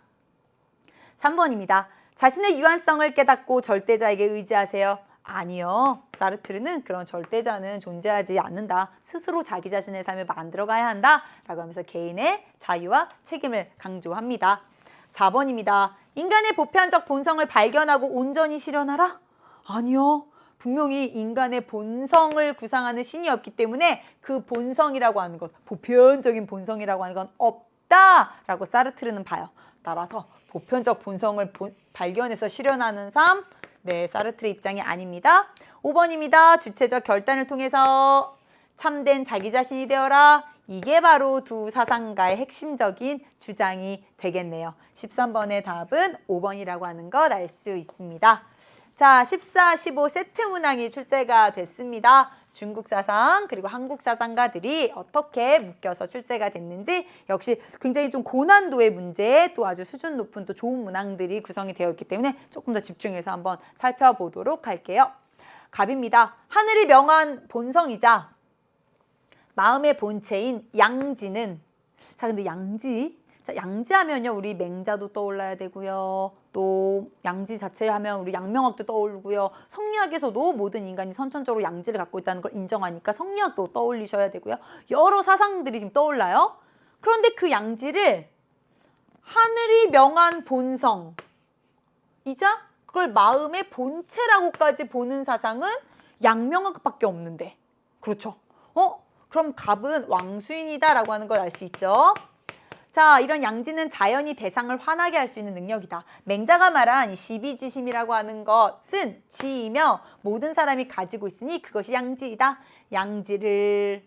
3번입니다. 자신의 유한성을 깨닫고 절대자에게 의지하세요. 아니요. 사르트르는 그런 절대자는 존재하지 않는다. 스스로 자기 자신의 삶을 만들어가야 한다. 라고 하면서 개인의 자유와 책임을 강조합니다. 4번입니다. 인간의 보편적 본성을 발견하고 온전히 실현하라? 아니요. 분명히 인간의 본성을 구상하는 신이 없기 때문에 그 본성이라고 하는 것, 보편적인 본성이라고 하는 건 없다. 있다라고 사르트르는 봐요. 따라서 보편적 본성을 발견해서 실현하는 삶, 네, 사르트르의 입장이 아닙니다. 5번입니다. 주체적 결단을 통해서 참된 자기 자신이 되어라. 이게 바로 두 사상가의 핵심적인 주장이 되겠네요. 13번의 답은 5번이라고 하는 걸 알 수 있습니다. 자, 14, 15 세트 문항이 출제가 됐습니다. 중국 사상 그리고 한국 사상가들이 어떻게 묶여서 출제가 됐는지 역시 굉장히 좀 고난도의 문제 또 아주 수준 높은 또 좋은 문항들이 구성이 되어 있기 때문에 조금 더 집중해서 한번 살펴보도록 할게요. 갑입니다. 하늘이 명한 본성이자 마음의 본체인 양지는 자 근데 양지 자 양지하면요 우리 맹자도 떠올라야 되고요. 또 양지 자체 하면 우리 양명학도 떠오르고요. 성리학에서도 모든 인간이 선천적으로 양지를 갖고 있다는 걸 인정하니까 성리학도 떠올리셔야 되고요. 여러 사상들이 지금 떠올라요. 그런데 그 양지를 하늘이 명한 본성이자 그걸 마음의 본체라고까지 보는 사상은 양명학밖에 없는데 그렇죠? 그럼 답은 왕수인이다라고 하는 걸 알 수 있죠. 자, 이런 양지는 자연이 대상을 화나게 할 수 있는 능력이다. 맹자가 말한 이 시비지심이라고 하는 것은 지이며 모든 사람이 가지고 있으니 그것이 양지이다. 양지를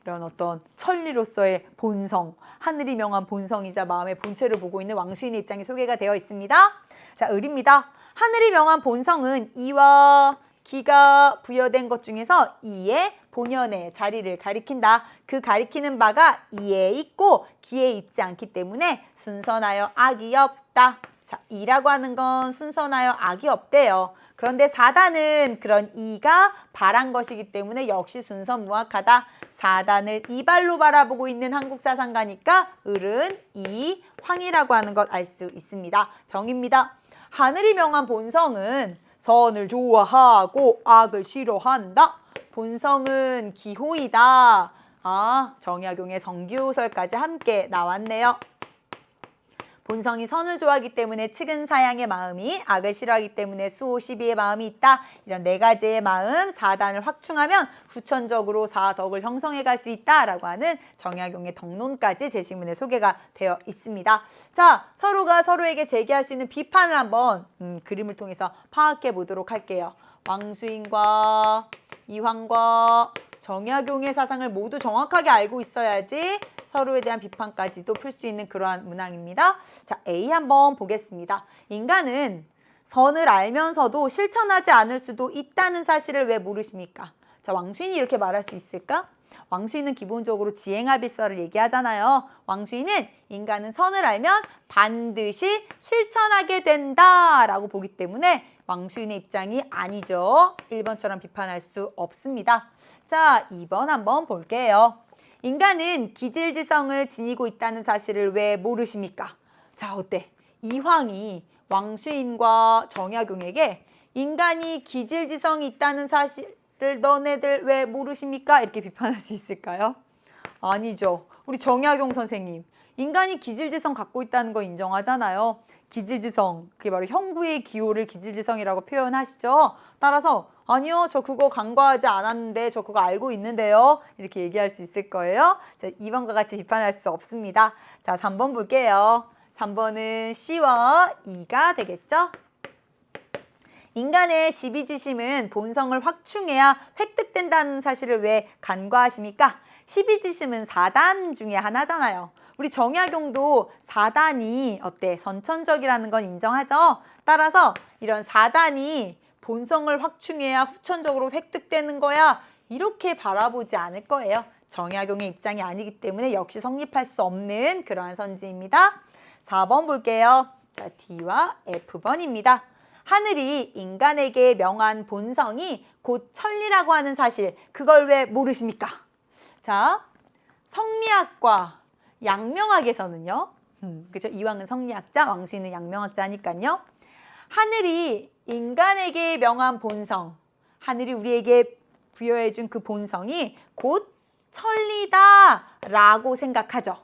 이런 어떤 천리로서의 본성, 하늘이 명한 본성이자 마음의 본체를 보고 있는 왕수인의 입장이 소개가 되어 있습니다. 자, 을입니다. 하늘이 명한 본성은 이와 기가 부여된 것 중에서 이의 본연의 자리를 가리킨다. 그 가리키는 바가 이에 있고 기에 있지 않기 때문에 순선하여 악이 없다. 자, 이라고 하는 건 순선하여 악이 없대요. 그런데 사단은 그런 이가 바란 것이기 때문에 역시 순선무악하다. 사단을 이발로 바라보고 있는 한국 사상가니까 을은 이 황이라고 하는 것 알 수 있습니다. 병입니다. 하늘이 명한 본성은 선을 좋아하고 악을 싫어한다. 본성은 기호이다. 아, 정약용의 성교설까지 함께 나왔네요. 본성이 선을 좋아하기 때문에 측은 사양의 마음이, 악을 싫어하기 때문에 수호 시비의 마음이 있다. 이런 네 가지의 마음, 사단을 확충하면 후천적으로 사덕을 형성해 갈 수 있다라고 하는 정약용의 덕론까지 제시문에 소개가 되어 있습니다. 자, 서로가 서로에게 제기할 수 있는 비판을 한번 그림을 통해서 파악해 보도록 할게요. 왕수인과 이황과 정약용의 사상을 모두 정확하게 알고 있어야지 서로에 대한 비판까지도 풀 수 있는 그러한 문항입니다. 자, A 한번 보겠습니다. 인간은 선을 알면서도 실천하지 않을 수도 있다는 사실을 왜 모르십니까? 자, 왕수인이 이렇게 말할 수 있을까? 왕수인은 기본적으로 지행합일설을 얘기하잖아요. 왕수인은 인간은 선을 알면 반드시 실천하게 된다라고 보기 때문에 왕수인의 입장이 아니죠. 1번처럼 비판할 수 없습니다. 자, 2번 한번 볼게요. 인간은 기질지성을 지니고 있다는 사실을 왜 모르십니까? 자, 어때? 이황이 왕수인과 정약용에게 인간이 기질지성이 있다는 사실을 너네들 왜 모르십니까? 이렇게 비판할 수 있을까요? 아니죠. 우리 정약용 선생님, 인간이 기질지성 갖고 있다는 거 인정하잖아요. 기질지성, 그게 바로 형구의 기호를 기질지성이라고 표현하시죠. 따라서 아니요, 저 그거 간과하지 않았는데 저 그거 알고 있는데요. 이렇게 얘기할 수 있을 거예요. 자, 2번과 같이 비판할 수 없습니다. 자, 3번 볼게요. 3번은 C와 E가 되겠죠. 인간의 시비지심은 본성을 확충해야 획득된다는 사실을 왜 간과하십니까? 시비지심은 사단 중에 하나잖아요. 우리 정약용도 사단이 어때? 선천적이라는 건 인정하죠? 따라서 이런 사단이 본성을 확충해야 후천적으로 획득되는 거야. 이렇게 바라보지 않을 거예요. 정약용의 입장이 아니기 때문에 역시 성립할 수 없는 그러한 선지입니다. 4번 볼게요. 자, D와 F번입니다. 하늘이 인간에게 명한 본성이 곧 천리라고 하는 사실, 그걸 왜 모르십니까? 자, 성리학과 양명학에서는요. 그죠? 이황은 성리학자, 왕수인은 양명학자니까요. 하늘이 인간에게 명한 본성, 하늘이 우리에게 부여해준 그 본성이 곧 천리다라고 생각하죠.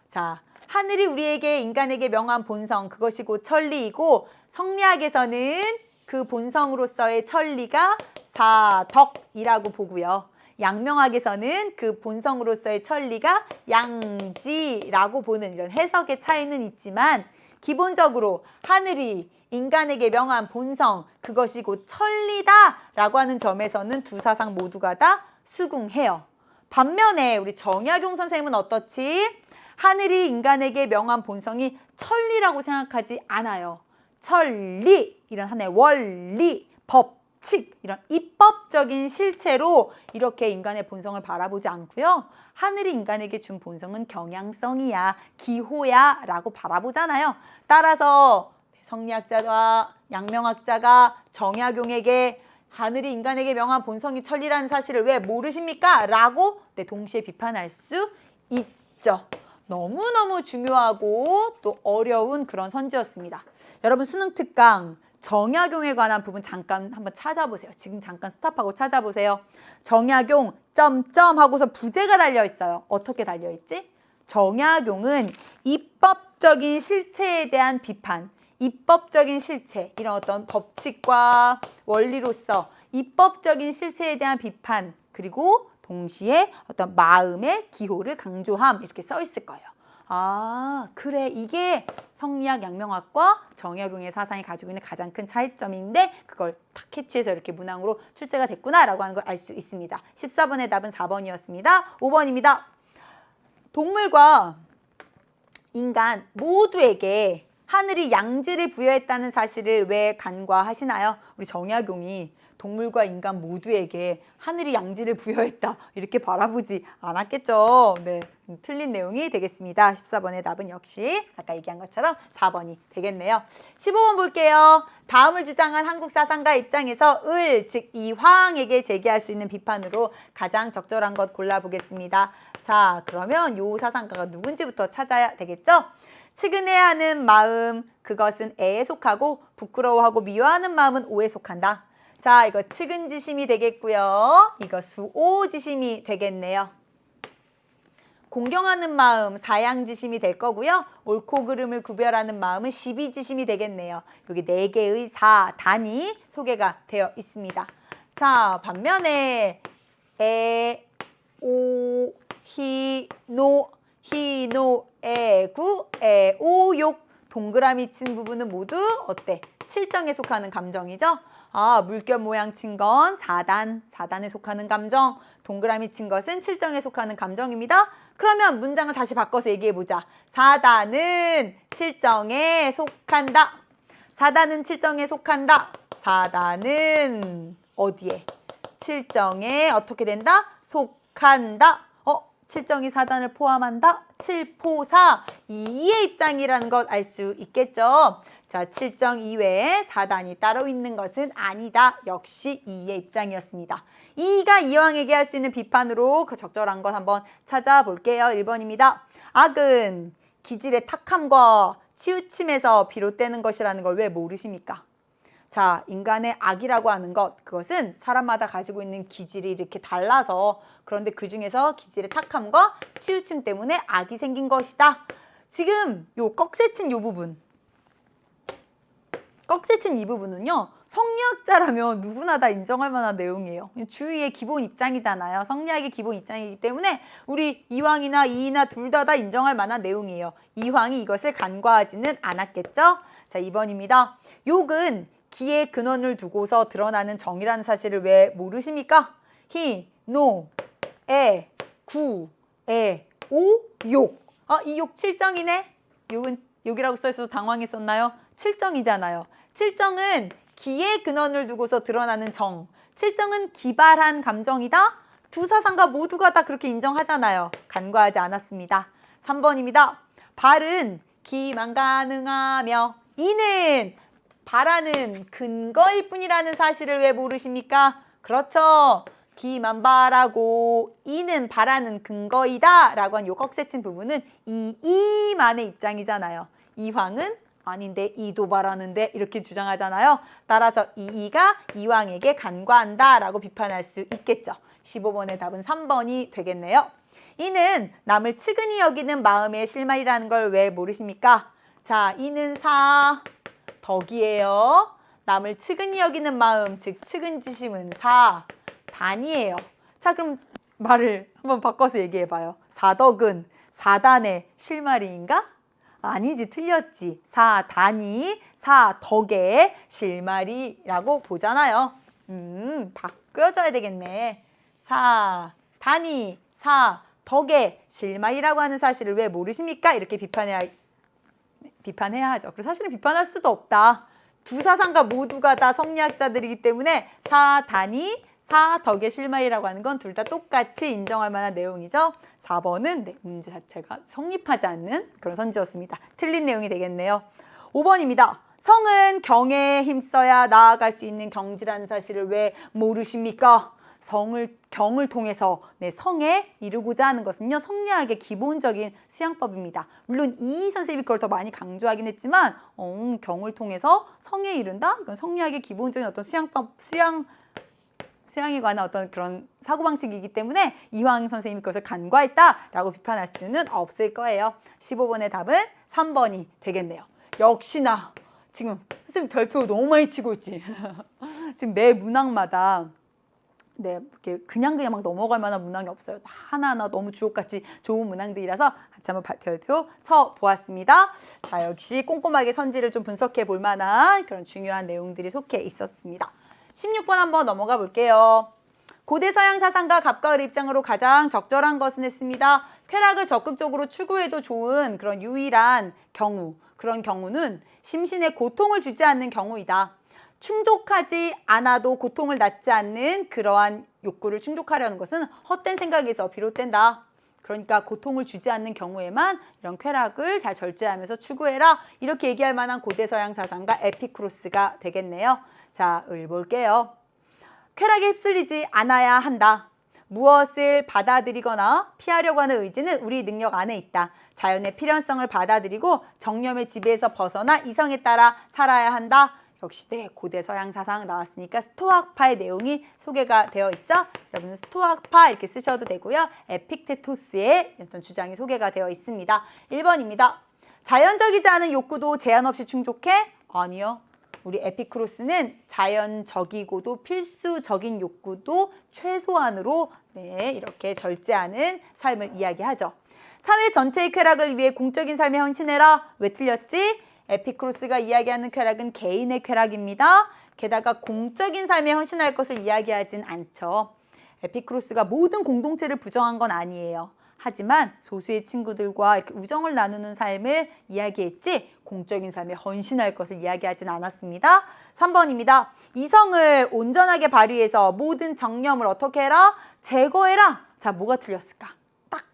자, 하늘이 우리에게 인간에게 명한 본성, 그것이 곧 천리이고 성리학에서는 그 본성으로서의 천리가 사덕이라고 보고요. 양명학에서는 그 본성으로서의 천리가 양지라고 보는 이런 해석의 차이는 있지만 기본적으로 하늘이 인간에게 명한 본성, 그것이 곧 천리다라고 하는 점에서는 두 사상 모두가 다 수긍해요. 반면에 우리 정약용 선생님은 어떻지? 하늘이 인간에게 명한 본성이 천리라고 생각하지 않아요. 천리, 이런 하나의 원리, 법칙, 이런 입법적인 실체로 이렇게 인간의 본성을 바라보지 않고요. 하늘이 인간에게 준 본성은 경향성이야, 기호야 라고 바라보잖아요. 따라서 성리학자와 양명학자가 정약용에게 하늘이 인간에게 명한 본성이 천리라는 사실을 왜 모르십니까? 라고 동시에 비판할 수 있죠. 너무너무 중요하고 또 어려운 그런 선지였습니다. 여러분 수능 특강 정약용에 관한 부분 잠깐 한번 찾아보세요. 지금 잠깐 스탑하고 찾아보세요. 정약용 점점 하고서 부제가 달려 있어요. 어떻게 달려 있지? 정약용은 입법적인 실체에 대한 비판, 입법적인 실체, 이런 어떤 법칙과 원리로서 입법적인 실체에 대한 비판, 그리고 동시에 어떤 마음의 기호를 강조함, 이렇게 써 있을 거예요. 아, 그래, 이게 성리학 양명학과 정약용의 사상이 가지고 있는 가장 큰 차이점인데 그걸 탁 캐치해서 이렇게 문항으로 출제가 됐구나라고 하는 걸 알 수 있습니다. 14번의 답은 4번이었습니다. 5번입니다. 동물과 인간 모두에게 하늘이 양지를 부여했다는 사실을 왜 간과하시나요? 우리 정약용이 동물과 인간 모두에게 하늘이 양지를 부여했다 이렇게 바라보지 않았겠죠. 네, 틀린 내용이 되겠습니다. 14번의 답은 역시 아까 얘기한 것처럼 4번이 되겠네요. 15번 볼게요. 다음을 주장한 한국 사상가 입장에서 을, 즉 이황에게 제기할 수 있는 비판으로 가장 적절한 것 골라보겠습니다. 자, 그러면 요 사상가가 누군지부터 찾아야 되겠죠? 측은해하는 마음, 그것은 애에 속하고 부끄러워하고 미워하는 마음은 오에 속한다. 자, 이거 측은지심이 되겠고요. 이거 수오지심이 되겠네요. 공경하는 마음, 사양지심이 될 거고요. 옳고 그름을 구별하는 마음은 시비지심이 되겠네요. 여기 4개의 사단이 소개가 되어 있습니다. 자, 반면에 에, 오, 히, 노, 에, 구, 에, 오, 욕 동그라미 친 부분은 모두 어때? 칠정에 속하는 감정이죠. 아, 물결 모양 친 건 사단에 속하는 감정, 동그라미 친 것은 칠정에 속하는 감정입니다. 그러면 문장을 다시 바꿔서 얘기해보자. 사단은 칠정에 속한다. 사단은 칠정에 속한다. 사단은 어디에? 칠정에 어떻게 된다? 속한다. 칠정이 사단을 포함한다? 칠포사, 이의 입장이라는 것 알 수 있겠죠? 자, 칠정 이외에 사단이 따로 있는 것은 아니다. 역시 이의 입장이었습니다. 이가 이황에게 할 수 있는 비판으로 그 적절한 것 한번 찾아볼게요. 1번입니다. 악은 기질의 탁함과 치우침에서 비롯되는 것이라는 걸 왜 모르십니까? 자, 인간의 악이라고 하는 것, 그것은 사람마다 가지고 있는 기질이 이렇게 달라서 그런데 그 중에서 기질의 탁함과 치우침 때문에 악이 생긴 것이다. 지금 요 꺽쇠친 요 부분, 꺽쇠친 이 부분은요, 성리학자라면 누구나 다 인정할 만한 내용이에요. 주의의 기본 입장이잖아요. 성리학의 기본 입장이기 때문에 우리 이황이나 이이나 둘 다 인정할 만한 내용이에요. 이황이 이것을 간과하지는 않았겠죠? 자, 2번입니다. 욕은 기의 근원을 두고서 드러나는 정이라는 사실을 왜 모르십니까? 히, 노, 에, 구, 에, 오, 욕. 이 욕 칠정이네? 욕은 욕이라고 써있어서 당황했었나요? 칠정이잖아요. 칠정은 기의 근원을 두고서 드러나는 정. 칠정은 기발한 감정이다. 두 사상가 모두가 다 그렇게 인정하잖아요. 간과하지 않았습니다. 3번입니다. 발은 기만 가능하며 이는 바라는 근거일 뿐이라는 사실을 왜 모르십니까? 그렇죠. 기만 바라고 이는 바라는 근거이다 라고 한 요 꺽쇠친 부분은 이만의 입장이잖아요. 이황은 아닌데 이도 바라는데 이렇게 주장하잖아요. 따라서 이가 이황에게 간과한다 라고 비판할 수 있겠죠. 15번의 답은 3번이 되겠네요. 이는 남을 측은히 여기는 마음의 실말이라는 걸 왜 모르십니까? 자, 이는 사 덕이에요. 남을 측은히 여기는 마음, 즉 측은지심은 사 단이에요. 자, 그럼 말을 한번 바꿔서 얘기해봐요. 사덕은 사단의 실마리인가? 아니지, 틀렸지. 사단이 사덕의 실마리라고 보잖아요. 바꿔줘야 되겠네. 사단이 사덕의 실마리라고 하는 사실을 왜 모르십니까? 이렇게 비판해야 하죠. 그리고 사실은 비판할 수도 없다. 두 사상가 모두가 다 성리학자들이기 때문에 사단이 사덕의 실마리라고 하는 건 둘 다 똑같이 인정할 만한 내용이죠. 4번은 네, 문제 자체가 성립하지 않는 그런 선지였습니다. 틀린 내용이 되겠네요. 5번입니다. 성은 경에 힘써야 나아갈 수 있는 경지라는 사실을 왜 모르십니까? 경을 통해서 성에 이르고자 하는 것은요, 성리학의 기본적인 수양법입니다. 물론 이 선생님이 그걸 더 많이 강조하긴 했지만 경을 통해서 성에 이른다? 이건 성리학의 기본적인 어떤 수양에 관한 어떤 그런 사고방식이기 때문에 이황 선생님이 그것을 간과했다라고 비판할 수는 없을 거예요. 15번의 답은 3번이 되겠네요. 역시나 지금 선생님 별표 너무 많이 치고 있지. 지금 매 문항마다 이렇게 그냥 막 넘어갈 만한 문항이 없어요. 하나하나 너무 주옥같이 좋은 문항들이라서 같이 한번 별표 쳐보았습니다. 자, 역시 꼼꼼하게 선지를 좀 분석해 볼 만한 그런 중요한 내용들이 속해 있었습니다. 16번 한번 넘어가 볼게요. 고대 서양 사상가 갑과을 입장으로 가장 적절한 것은 했습니다. 쾌락을 적극적으로 추구해도 좋은 그런 유일한 경우, 그런 경우는 심신에 고통을 주지 않는 경우이다. 충족하지 않아도 고통을 낳지 않는 그러한 욕구를 충족하려는 것은 헛된 생각에서 비롯된다. 그러니까 고통을 주지 않는 경우에만 이런 쾌락을 잘 절제하면서 추구해라. 이렇게 얘기할 만한 고대 서양 사상가 에피쿠로스가 되겠네요. 자, 볼게요. 쾌락에 휩쓸리지 않아야 한다. 무엇을 받아들이거나 피하려고 하는 의지는 우리 능력 안에 있다. 자연의 필연성을 받아들이고 정념의 지배에서 벗어나 이성에 따라 살아야 한다. 역시 고대 서양 사상 나왔으니까 스토아파의 내용이 소개가 되어 있죠. 여러분은 스토아파 이렇게 쓰셔도 되고요. 에픽테토스의 어떤 주장이 소개가 되어 있습니다. 1번입니다. 자연적이지 않은 욕구도 제한 없이 충족해? 아니요. 우리 에피쿠로스는 자연적이고도 필수적인 욕구도 최소한으로 이렇게 절제하는 삶을 이야기하죠. 사회 전체의 쾌락을 위해 공적인 삶에 헌신해라. 왜 틀렸지? 에피쿠로스가 이야기하는 쾌락은 개인의 쾌락입니다. 게다가 공적인 삶에 헌신할 것을 이야기하진 않죠. 에피쿠로스가 모든 공동체를 부정한 건 아니에요. 하지만 소수의 친구들과 이렇게 우정을 나누는 삶을 이야기했지 공적인 삶에 헌신할 것을 이야기하진 않았습니다. 3번입니다. 이성을 온전하게 발휘해서 모든 정념을 어떻게 해라? 제거해라. 자, 뭐가 틀렸을까? 딱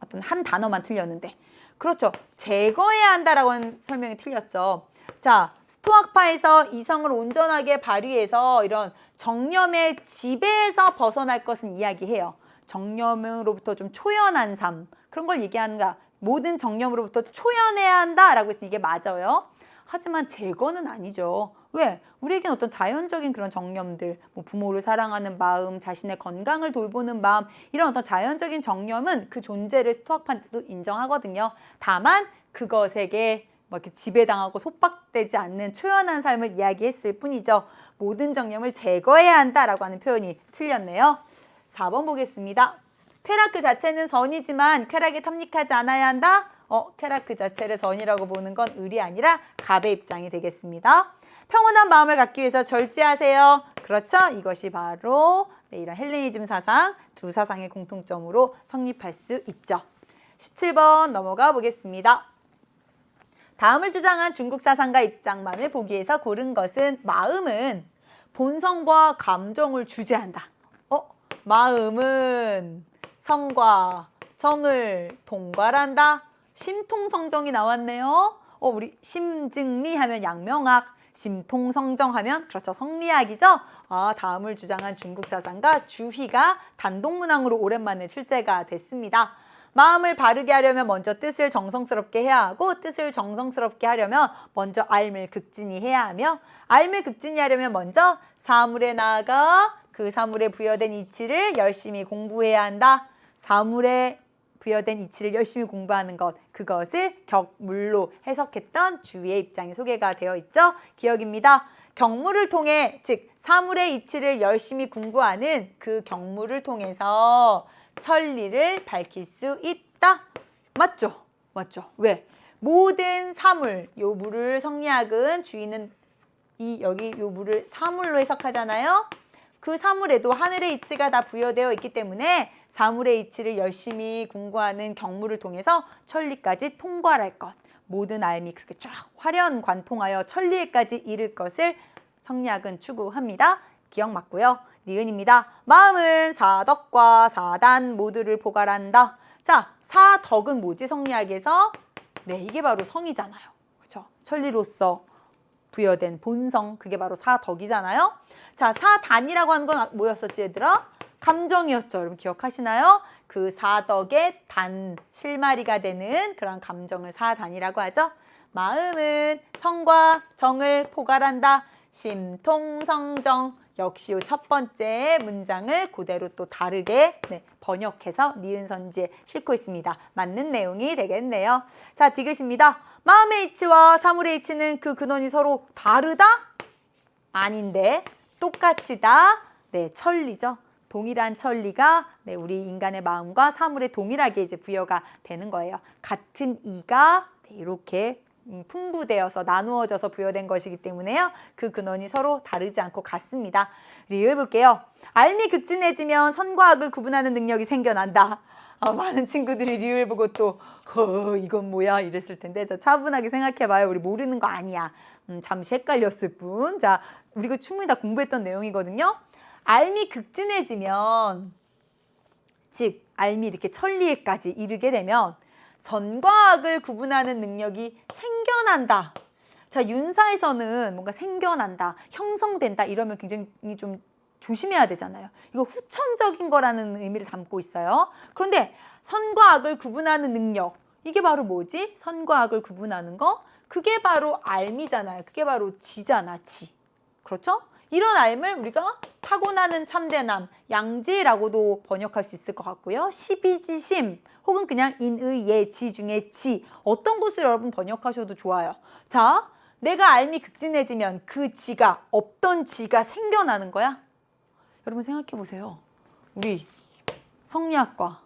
어떤 한 단어만 틀렸는데. 그렇죠. 제거해야 한다라고 하는 설명이 틀렸죠. 자, 스토아파에서 이성을 온전하게 발휘해서 이런 정념의 지배에서 벗어날 것은 이야기해요. 정념으로부터 좀 초연한 삶, 그런 걸 얘기하는가. 모든 정념으로부터 초연해야 한다라고 해서 이게 맞아요. 하지만 제거는 아니죠. 왜? 우리에겐 어떤 자연적인 그런 정념들, 뭐 부모를 사랑하는 마음, 자신의 건강을 돌보는 마음, 이런 어떤 자연적인 정념은 그 존재를 스토아파한테도 인정하거든요. 다만 그것에게 뭐 이렇게 지배당하고 속박되지 않는 초연한 삶을 이야기했을 뿐이죠. 모든 정념을 제거해야 한다라고 하는 표현이 틀렸네요. 4번 보겠습니다. 쾌락 그 자체는 선이지만 쾌락에 탐닉하지 않아야 한다? 쾌락 그 자체를 선이라고 보는 건 을이 아니라 갑의 입장이 되겠습니다. 평온한 마음을 갖기 위해서 절제하세요. 그렇죠? 이것이 바로 이런 헬레니즘 사상, 두 사상의 공통점으로 성립할 수 있죠. 17번 넘어가 보겠습니다. 다음을 주장한 중국 사상가 입장만을 보기 위해서 고른 것은 마음은 본성과 감정을 주재한다. 마음은 성과 정을 동괄한다. 심통성정이 나왔네요. 우리 심증리 하면 양명학, 심통성정 하면 그렇죠, 성리학이죠. 다음을 주장한 중국 사상가 주희가 단독문항으로 오랜만에 출제가 됐습니다. 마음을 바르게 하려면 먼저 뜻을 정성스럽게 해야 하고, 뜻을 정성스럽게 하려면 먼저 알을 극진히 해야 하며, 알을 극진히 하려면 먼저 사물에 나아가 그 사물에 부여된 이치를 열심히 공부해야 한다. 사물에 부여된 이치를 열심히 공부하는 것, 그것을 격물로 해석했던 주위의 입장이 소개가 되어 있죠. 기억입니다. 경무를 통해 즉 사물의 이치를 열심히 공부하는 그 경무를 통해서 천리를 밝힐 수 있다. 맞죠? 맞죠? 왜? 모든 사물, 요 물을 성리학은 주인은 여기 요 물을 사물로 해석하잖아요. 그 사물에도 하늘의 이치가 다 부여되어 있기 때문에 사물의 이치를 열심히 공부하는 경무를 통해서 천리까지 통과할 것. 모든 알미 그렇게 쫙 화려한 관통하여 천리에까지 이를 것을 성리학은 추구합니다. 기억 맞고요. 니은입니다. 마음은 사덕과 사단 모두를 포괄한다. 자, 사덕은 뭐지? 성리학에서 네, 이게 바로 성이잖아요. 그렇죠? 천리로서 부여된 본성, 그게 바로 사덕이잖아요. 자, 사단이라고 하는 건 뭐였었지, 얘들아? 감정이었죠. 여러분 기억하시나요? 그 사덕의 단, 실마리가 되는 그런 감정을 사단이라고 하죠. 마음은 성과 정을 포괄한다. 심통성정. 역시 첫 번째 문장을 그대로 또 다르게 번역해서 니은선지에 싣고 있습니다. 맞는 내용이 되겠네요. 자, 디귿입니다. 마음의 이치와 사물의 이치는 그 근원이 서로 다르다? 아닌데 똑같이다. 네, 천리죠. 동일한 천리가 우리 인간의 마음과 사물에 동일하게 이제 부여가 되는 거예요. 같은 이가 이렇게 풍부되어서 나누어져서 부여된 것이기 때문에요. 그 근원이 서로 다르지 않고 같습니다. 리을 볼게요. 알미 극진해지면 선과 악을 구분하는 능력이 생겨난다. 많은 친구들이 리을 보고 또 이건 뭐야 이랬을 텐데 저 차분하게 생각해봐요. 우리 모르는 거 아니야. 잠시 헷갈렸을 뿐. 자, 우리가 충분히 다 공부했던 내용이거든요. 알미 극진해지면 즉 알미 이렇게 천리에까지 이르게 되면 선과 악을 구분하는 능력이 생겨난다. 자, 윤사에서는 뭔가 생겨난다, 형성된다 이러면 굉장히 좀 조심해야 되잖아요. 이거 후천적인 거라는 의미를 담고 있어요. 그런데 선과 악을 구분하는 능력, 이게 바로 뭐지? 선과 악을 구분하는 거? 그게 바로 알미잖아요. 그게 바로 지잖아, 지. 그렇죠? 이런 알을 우리가 타고나는 참되남, 양지라고도 번역할 수 있을 것 같고요. 시비지심 혹은 그냥 인의 지 중에 지, 어떤 것을 여러분 번역하셔도 좋아요. 자, 내가 알미 극진해지면 그 지가 없던 지가 생겨나는 거야. 여러분 생각해 보세요. 우리 성리학과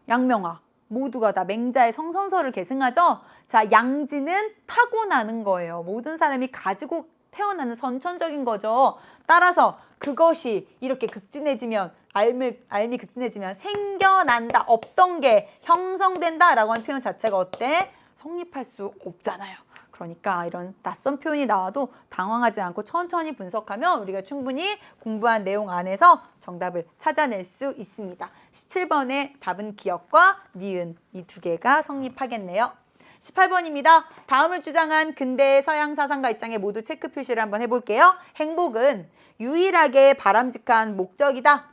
양명학 모두가 다 맹자의 성선설을 계승하죠. 자, 양지는 타고나는 거예요. 모든 사람이 가지고 태어나는 선천적인 거죠. 따라서 그것이 이렇게 극진해지면 알미 극진해지면 생겨난다. 없던 게 형성된다 라고 하는 표현 자체가 어때? 성립할 수 없잖아요. 그러니까 이런 낯선 표현이 나와도 당황하지 않고 천천히 분석하면 우리가 충분히 공부한 내용 안에서 정답을 찾아낼 수 있습니다. 17번의 답은 기억과 니은 이 두 개가 성립하겠네요. 18번입니다. 다음을 주장한 근대의 서양 사상가 입장에 모두 체크 표시를 한번 해볼게요. 행복은 유일하게 바람직한 목적이다.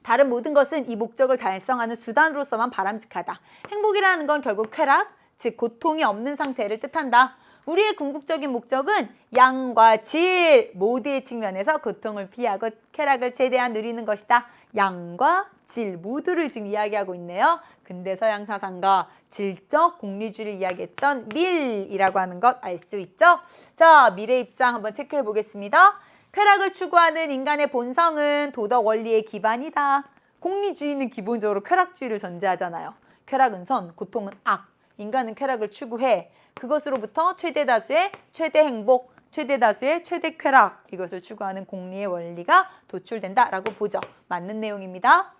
다른 모든 것은 이 목적을 달성하는 수단으로서만 바람직하다. 행복이라는 건 결국 쾌락, 즉 고통이 없는 상태를 뜻한다. 우리의 궁극적인 목적은 양과 질 모두의 측면에서 고통을 피하고 쾌락을 최대한 누리는 것이다. 양과 질 모두를 지금 이야기하고 있네요. 근대 서양 사상가 질적 공리주의를 이야기했던 밀이라고 하는 것 알 수 있죠? 자, 밀의 입장 한번 체크해 보겠습니다. 쾌락을 추구하는 인간의 본성은 도덕 원리의 기반이다. 공리주의는 기본적으로 쾌락주의를 전제하잖아요. 쾌락은 선, 고통은 악. 인간은 쾌락을 추구해. 그것으로부터 최대 다수의 최대 행복, 최대 다수의 최대 쾌락, 이것을 추구하는 공리의 원리가 도출된다라고 보죠. 맞는 내용입니다.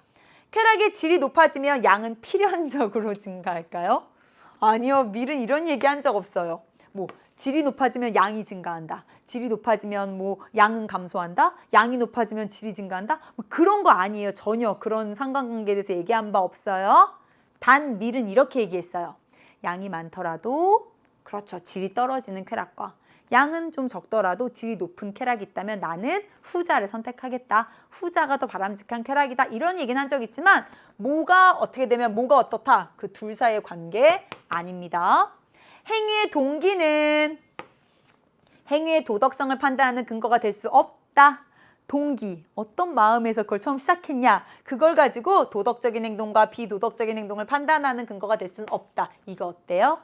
쾌락의 질이 높아지면 양은 필연적으로 증가할까요? 아니요, 밀은 이런 얘기 한 적 없어요. 뭐 질이 높아지면 양이 증가한다. 질이 높아지면 뭐 양은 감소한다. 양이 높아지면 질이 증가한다. 뭐 그런 거 아니에요. 전혀 그런 상관관계에 대해서 얘기한 바 없어요. 단 밀은 이렇게 얘기했어요. 양이 많더라도 그렇죠. 질이 떨어지는 쾌락과 양은 좀 적더라도 질이 높은 쾌락이 있다면 나는 후자를 선택하겠다. 후자가 더 바람직한 쾌락이다. 이런 얘기는 한 적 있지만 뭐가 어떻게 되면 뭐가 어떻다. 그 둘 사이의 관계 아닙니다. 행위의 동기는 행위의 도덕성을 판단하는 근거가 될 수 없다. 동기, 어떤 마음에서 그걸 처음 시작했냐. 그걸 가지고 도덕적인 행동과 비도덕적인 행동을 판단하는 근거가 될 수는 없다. 이거 어때요?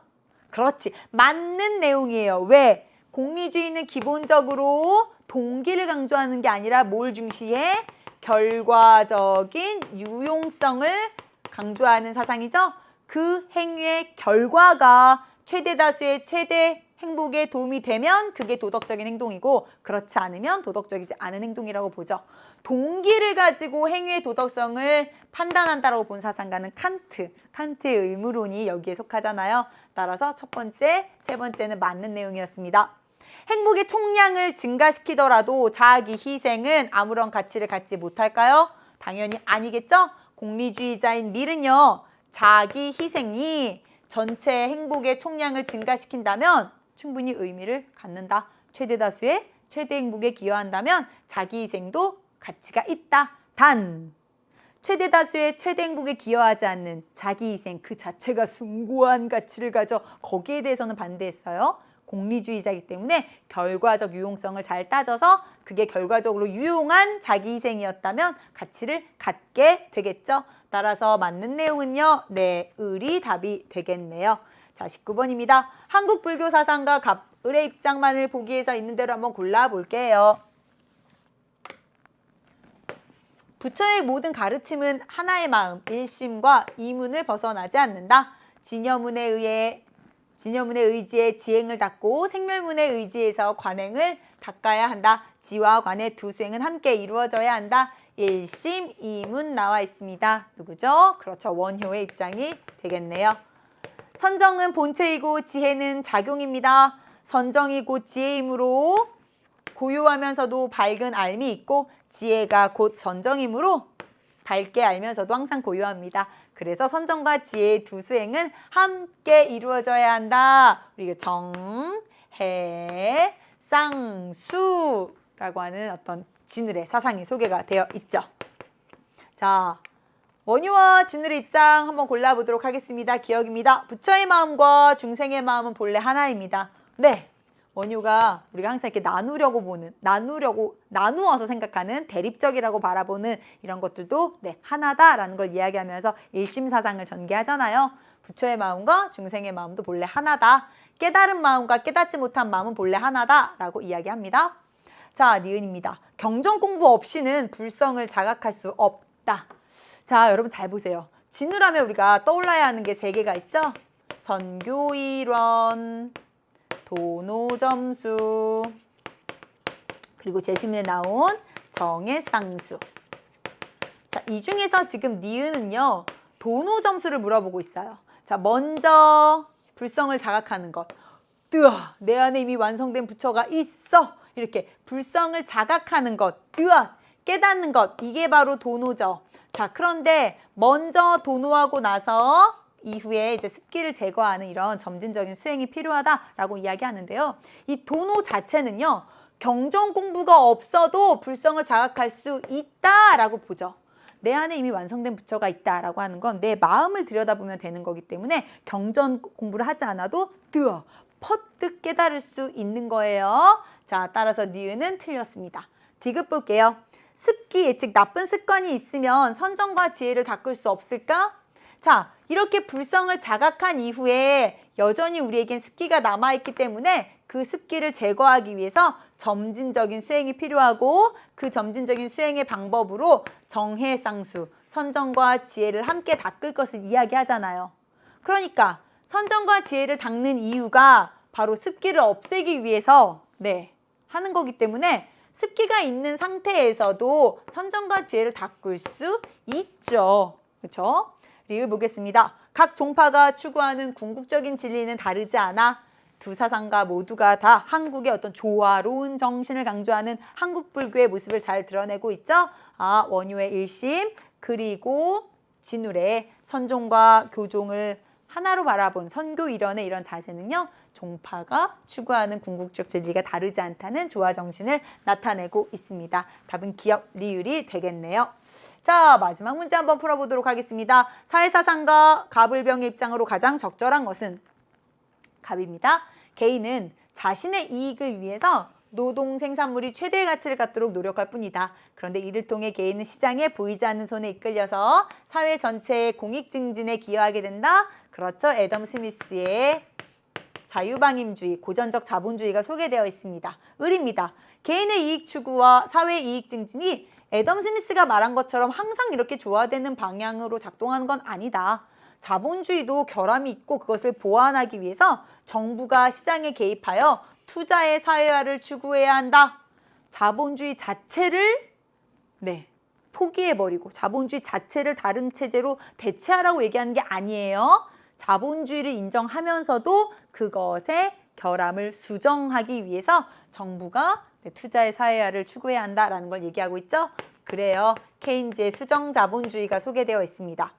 그렇지. 맞는 내용이에요. 왜? 공리주의는 기본적으로 동기를 강조하는 게 아니라 뭘 중시해? 결과적인 유용성을 강조하는 사상이죠. 그 행위의 결과가 최대 다수의 최대 행복에 도움이 되면 그게 도덕적인 행동이고 그렇지 않으면 도덕적이지 않은 행동이라고 보죠. 동기를 가지고 행위의 도덕성을 판단한다라고 본 사상가는 칸트의 의무론이 여기에 속하잖아요. 따라서 첫 번째, 세 번째는 맞는 내용이었습니다. 행복의 총량을 증가시키더라도 자기 희생은 아무런 가치를 갖지 못할까요? 당연히 아니겠죠? 공리주의자인 밀은요. 자기 희생이 전체 행복의 총량을 증가시킨다면 충분히 의미를 갖는다. 최대 다수의 최대 행복에 기여한다면 자기 희생도 가치가 있다. 단 최대 다수의 최대 행복에 기여하지 않는 자기 희생 그 자체가 숭고한 가치를 가져 거기에 대해서는 반대했어요. 공리주의자이기 때문에 결과적 유용성을 잘 따져서 그게 결과적으로 유용한 자기 희생이었다면 가치를 갖게 되겠죠. 따라서 맞는 내용은요. 네, 을이 답이 되겠네요. 자, 19번입니다. 한국 불교 사상가 을의 입장만을 보기 위해서 있는 대로 한번 골라볼게요. 부처의 모든 가르침은 하나의 마음, 일심과 이문을 벗어나지 않는다. 진여문의 의지에 지행을 닦고 생멸문의 의지에서 관행을 닦아야 한다. 지와 관의 두 수행은 함께 이루어져야 한다. 일심, 이문 나와 있습니다. 누구죠? 그렇죠. 원효의 입장이 되겠네요. 선정은 본체이고 지혜는 작용입니다. 선정이 곧 지혜이므로 고요하면서도 밝은 알미 있고 지혜가 곧 선정이므로 밝게 알면서도 항상 고요합니다. 그래서 선정과 지혜의 두 수행은 함께 이루어져야 한다. 우리 정, 해, 쌍수라고 하는 어떤 진울의 사상이 소개가 되어 있죠. 자, 원효와 진울의 입장 한번 골라보도록 하겠습니다. 기억입니다. 부처의 마음과 중생의 마음은 본래 하나입니다. 네, 원효가 우리가 항상 이렇게 나누어서 생각하는 대립적이라고 바라보는 이런 것들도 네, 하나다라는 걸 이야기하면서 일심사상을 전개하잖아요. 부처의 마음과 중생의 마음도 본래 하나다. 깨달은 마음과 깨닫지 못한 마음은 본래 하나다라고 이야기합니다. 자, 니은입니다. 경전 공부 없이는 불성을 자각할 수 없다. 자, 여러분 잘 보세요. 진울하면 우리가 떠올라야 하는 게 세 개가 있죠. 선교일원, 도노점수, 그리고 제시문에 나온 정해쌍수. 자, 이 중에서 지금 니은은요. 도노점수를 물어보고 있어요. 자, 먼저 불성을 자각하는 것. 뜨아, 내 안에 이미 완성된 부처가 있어. 이렇게 불성을 자각하는 것, 뜨아, 깨닫는 것. 이게 바로 도노죠. 자, 그런데 먼저 도노하고 나서 이후에 이제 습기를 제거하는 이런 점진적인 수행이 필요하다라고 이야기하는데요. 이 도노 자체는요. 경전 공부가 없어도 불성을 자각할 수 있다라고 보죠. 내 안에 이미 완성된 부처가 있다라고 하는 건 내 마음을 들여다보면 되는 거기 때문에 경전 공부를 하지 않아도 뜨어, 퍼뜩 깨달을 수 있는 거예요. 자, 따라서 니은은 틀렸습니다. 디귿 볼게요. 습기, 즉 나쁜 습관이 있으면 선정과 지혜를 닦을 수 없을까? 자, 이렇게 불성을 자각한 이후에 여전히 우리에겐 습기가 남아있기 때문에 그 습기를 제거하기 위해서 점진적인 수행이 필요하고 그 점진적인 수행의 방법으로 정해쌍수, 선정과 지혜를 함께 닦을 것을 이야기하잖아요. 그러니까 선정과 지혜를 닦는 이유가 바로 습기를 없애기 위해서 하는 거기 때문에 습기가 있는 상태에서도 선정과 지혜를 닦을 수 있죠. 그렇죠? 리을 보겠습니다. 각 종파가 추구하는 궁극적인 진리는 다르지 않아 두 사상가 모두가 다 한국의 어떤 조화로운 정신을 강조하는 한국 불교의 모습을 잘 드러내고 있죠. 아, 원효의 일심 그리고 진울의 선종과 교종을 하나로 바라본 선교일원의 이런 자세는요. 종파가 추구하는 궁극적 진리가 다르지 않다는 조화 정신을 나타내고 있습니다. 답은 기역, 리을이 되겠네요. 자, 마지막 문제 한번 풀어보도록 하겠습니다. 사회사상가 갑을병의 입장으로 가장 적절한 것은? 갑입니다. 개인은 자신의 이익을 위해서 노동 생산물이 최대의 가치를 갖도록 노력할 뿐이다. 그런데 이를 통해 개인은 시장에 보이지 않는 손에 이끌려서 사회 전체의 공익 증진에 기여하게 된다. 그렇죠. 애덤 스미스의 자유방임주의, 고전적 자본주의가 소개되어 있습니다. 을입니다. 개인의 이익 추구와 사회 이익 증진이 애덤 스미스가 말한 것처럼 항상 이렇게 조화되는 방향으로 작동하는 건 아니다. 자본주의도 결함이 있고 그것을 보완하기 위해서 정부가 시장에 개입하여 투자의 사회화를 추구해야 한다. 자본주의 자체를 포기해버리고 자본주의 자체를 다른 체제로 대체하라고 얘기하는 게 아니에요. 자본주의를 인정하면서도 그것의 결함을 수정하기 위해서 정부가 투자의 사회화를 추구해야 한다라는 걸 얘기하고 있죠. 그래요. 케인즈의 수정 자본주의가 소개되어 있습니다.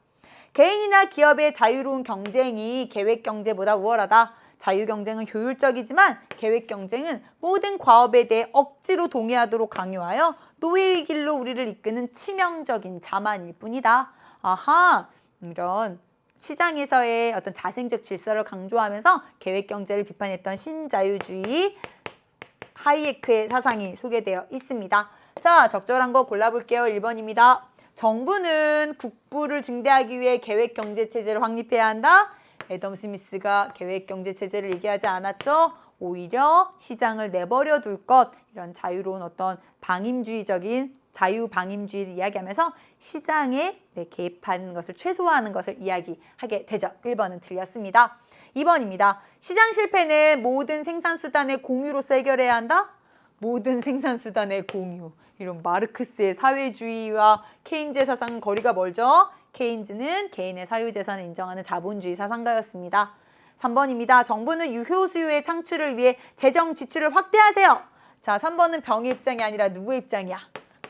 개인이나 기업의 자유로운 경쟁이 계획 경제보다 우월하다. 자유 경쟁은 효율적이지만 계획 경쟁은 모든 과업에 대해 억지로 동의하도록 강요하여 노예의 길로 우리를 이끄는 치명적인 자만일 뿐이다. 아하, 이런 시장에서의 어떤 자생적 질서를 강조하면서 계획 경제를 비판했던 신자유주의 하이에크의 사상이 소개되어 있습니다. 자, 적절한 거 골라볼게요. 1번입니다. 정부는 국부를 증대하기 위해 계획 경제 체제를 확립해야 한다. 애덤 스미스가 계획 경제 체제를 얘기하지 않았죠. 오히려 시장을 내버려 둘 것, 이런 자유로운 어떤 방임주의적인 자유방임주의를 이야기하면서 시장에 개입하는 것을 최소화하는 것을 이야기하게 되죠. 1번은 틀렸습니다. 2번입니다. 시장 실패는 모든 생산수단의 공유로서 해결해야 한다. 모든 생산수단의 공유. 이런 마르크스의 사회주의와 케인즈의 사상은 거리가 멀죠. 케인즈는 개인의 사유재산을 인정하는 자본주의 사상가였습니다. 3번입니다. 정부는 유효 수요의 창출을 위해 재정 지출을 확대하세요. 자, 3번은 병의 입장이 아니라 누구의 입장이야?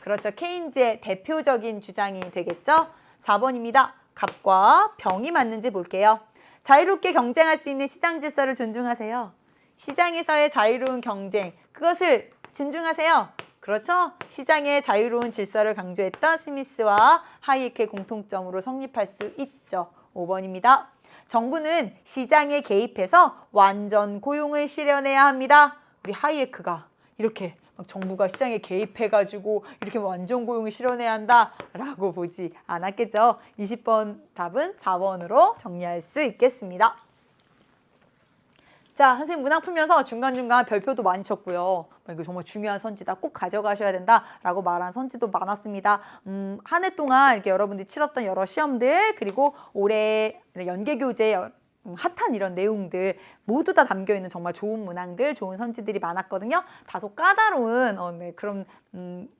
그렇죠. 케인즈의 대표적인 주장이 되겠죠. 4번입니다. 갑과 병이 맞는지 볼게요. 자유롭게 경쟁할 수 있는 시장 질서를 존중하세요. 시장에서의 자유로운 경쟁, 그것을 존중하세요. 그렇죠? 시장의 자유로운 질서를 강조했던 스미스와 하이에크의 공통점으로 성립할 수 있죠. 5번입니다. 정부는 시장에 개입해서 완전 고용을 실현해야 합니다. 우리 하이에크가 이렇게 막 정부가 시장에 개입해가지고 이렇게 완전 고용을 실현해야 한다라고 보지 않았겠죠. 20번 답은 4번으로 정리할 수 있겠습니다. 자, 선생님 문항 풀면서 중간중간 별표도 많이 쳤고요. 이거 정말 중요한 선지다. 꼭 가져가셔야 된다라고 말한 선지도 많았습니다. 한 해 동안 이렇게 여러분들이 치렀던 여러 시험들, 그리고 올해 연계교재 핫한 이런 내용들 모두 다 담겨있는 정말 좋은 문항들, 좋은 선지들이 많았거든요. 다소 까다로운 그런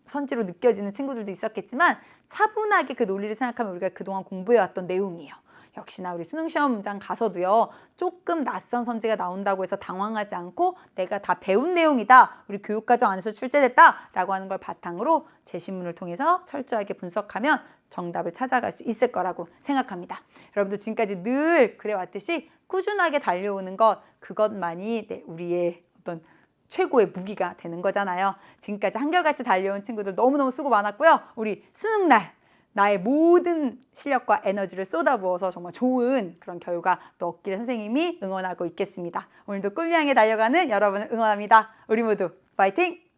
선지로 느껴지는 친구들도 있었겠지만 차분하게 그 논리를 생각하면 우리가 그동안 공부해왔던 내용이에요. 역시나 우리 수능시험장 가서도요. 조금 낯선 선지가 나온다고 해서 당황하지 않고 내가 다 배운 내용이다. 우리 교육과정 안에서 출제됐다. 라고 하는 걸 바탕으로 제시문을 통해서 철저하게 분석하면 정답을 찾아갈 수 있을 거라고 생각합니다. 여러분들 지금까지 늘 그래왔듯이 꾸준하게 달려오는 것, 그것만이 우리의 어떤 최고의 무기가 되는 거잖아요. 지금까지 한결같이 달려온 친구들 너무너무 수고 많았고요. 우리 수능날 나의 모든 실력과 에너지를 쏟아부어서 정말 좋은 그런 결과 또 얻기를 선생님이 응원하고 있겠습니다. 오늘도 꿀미향에 달려가는 여러분을 응원합니다. 우리 모두 파이팅!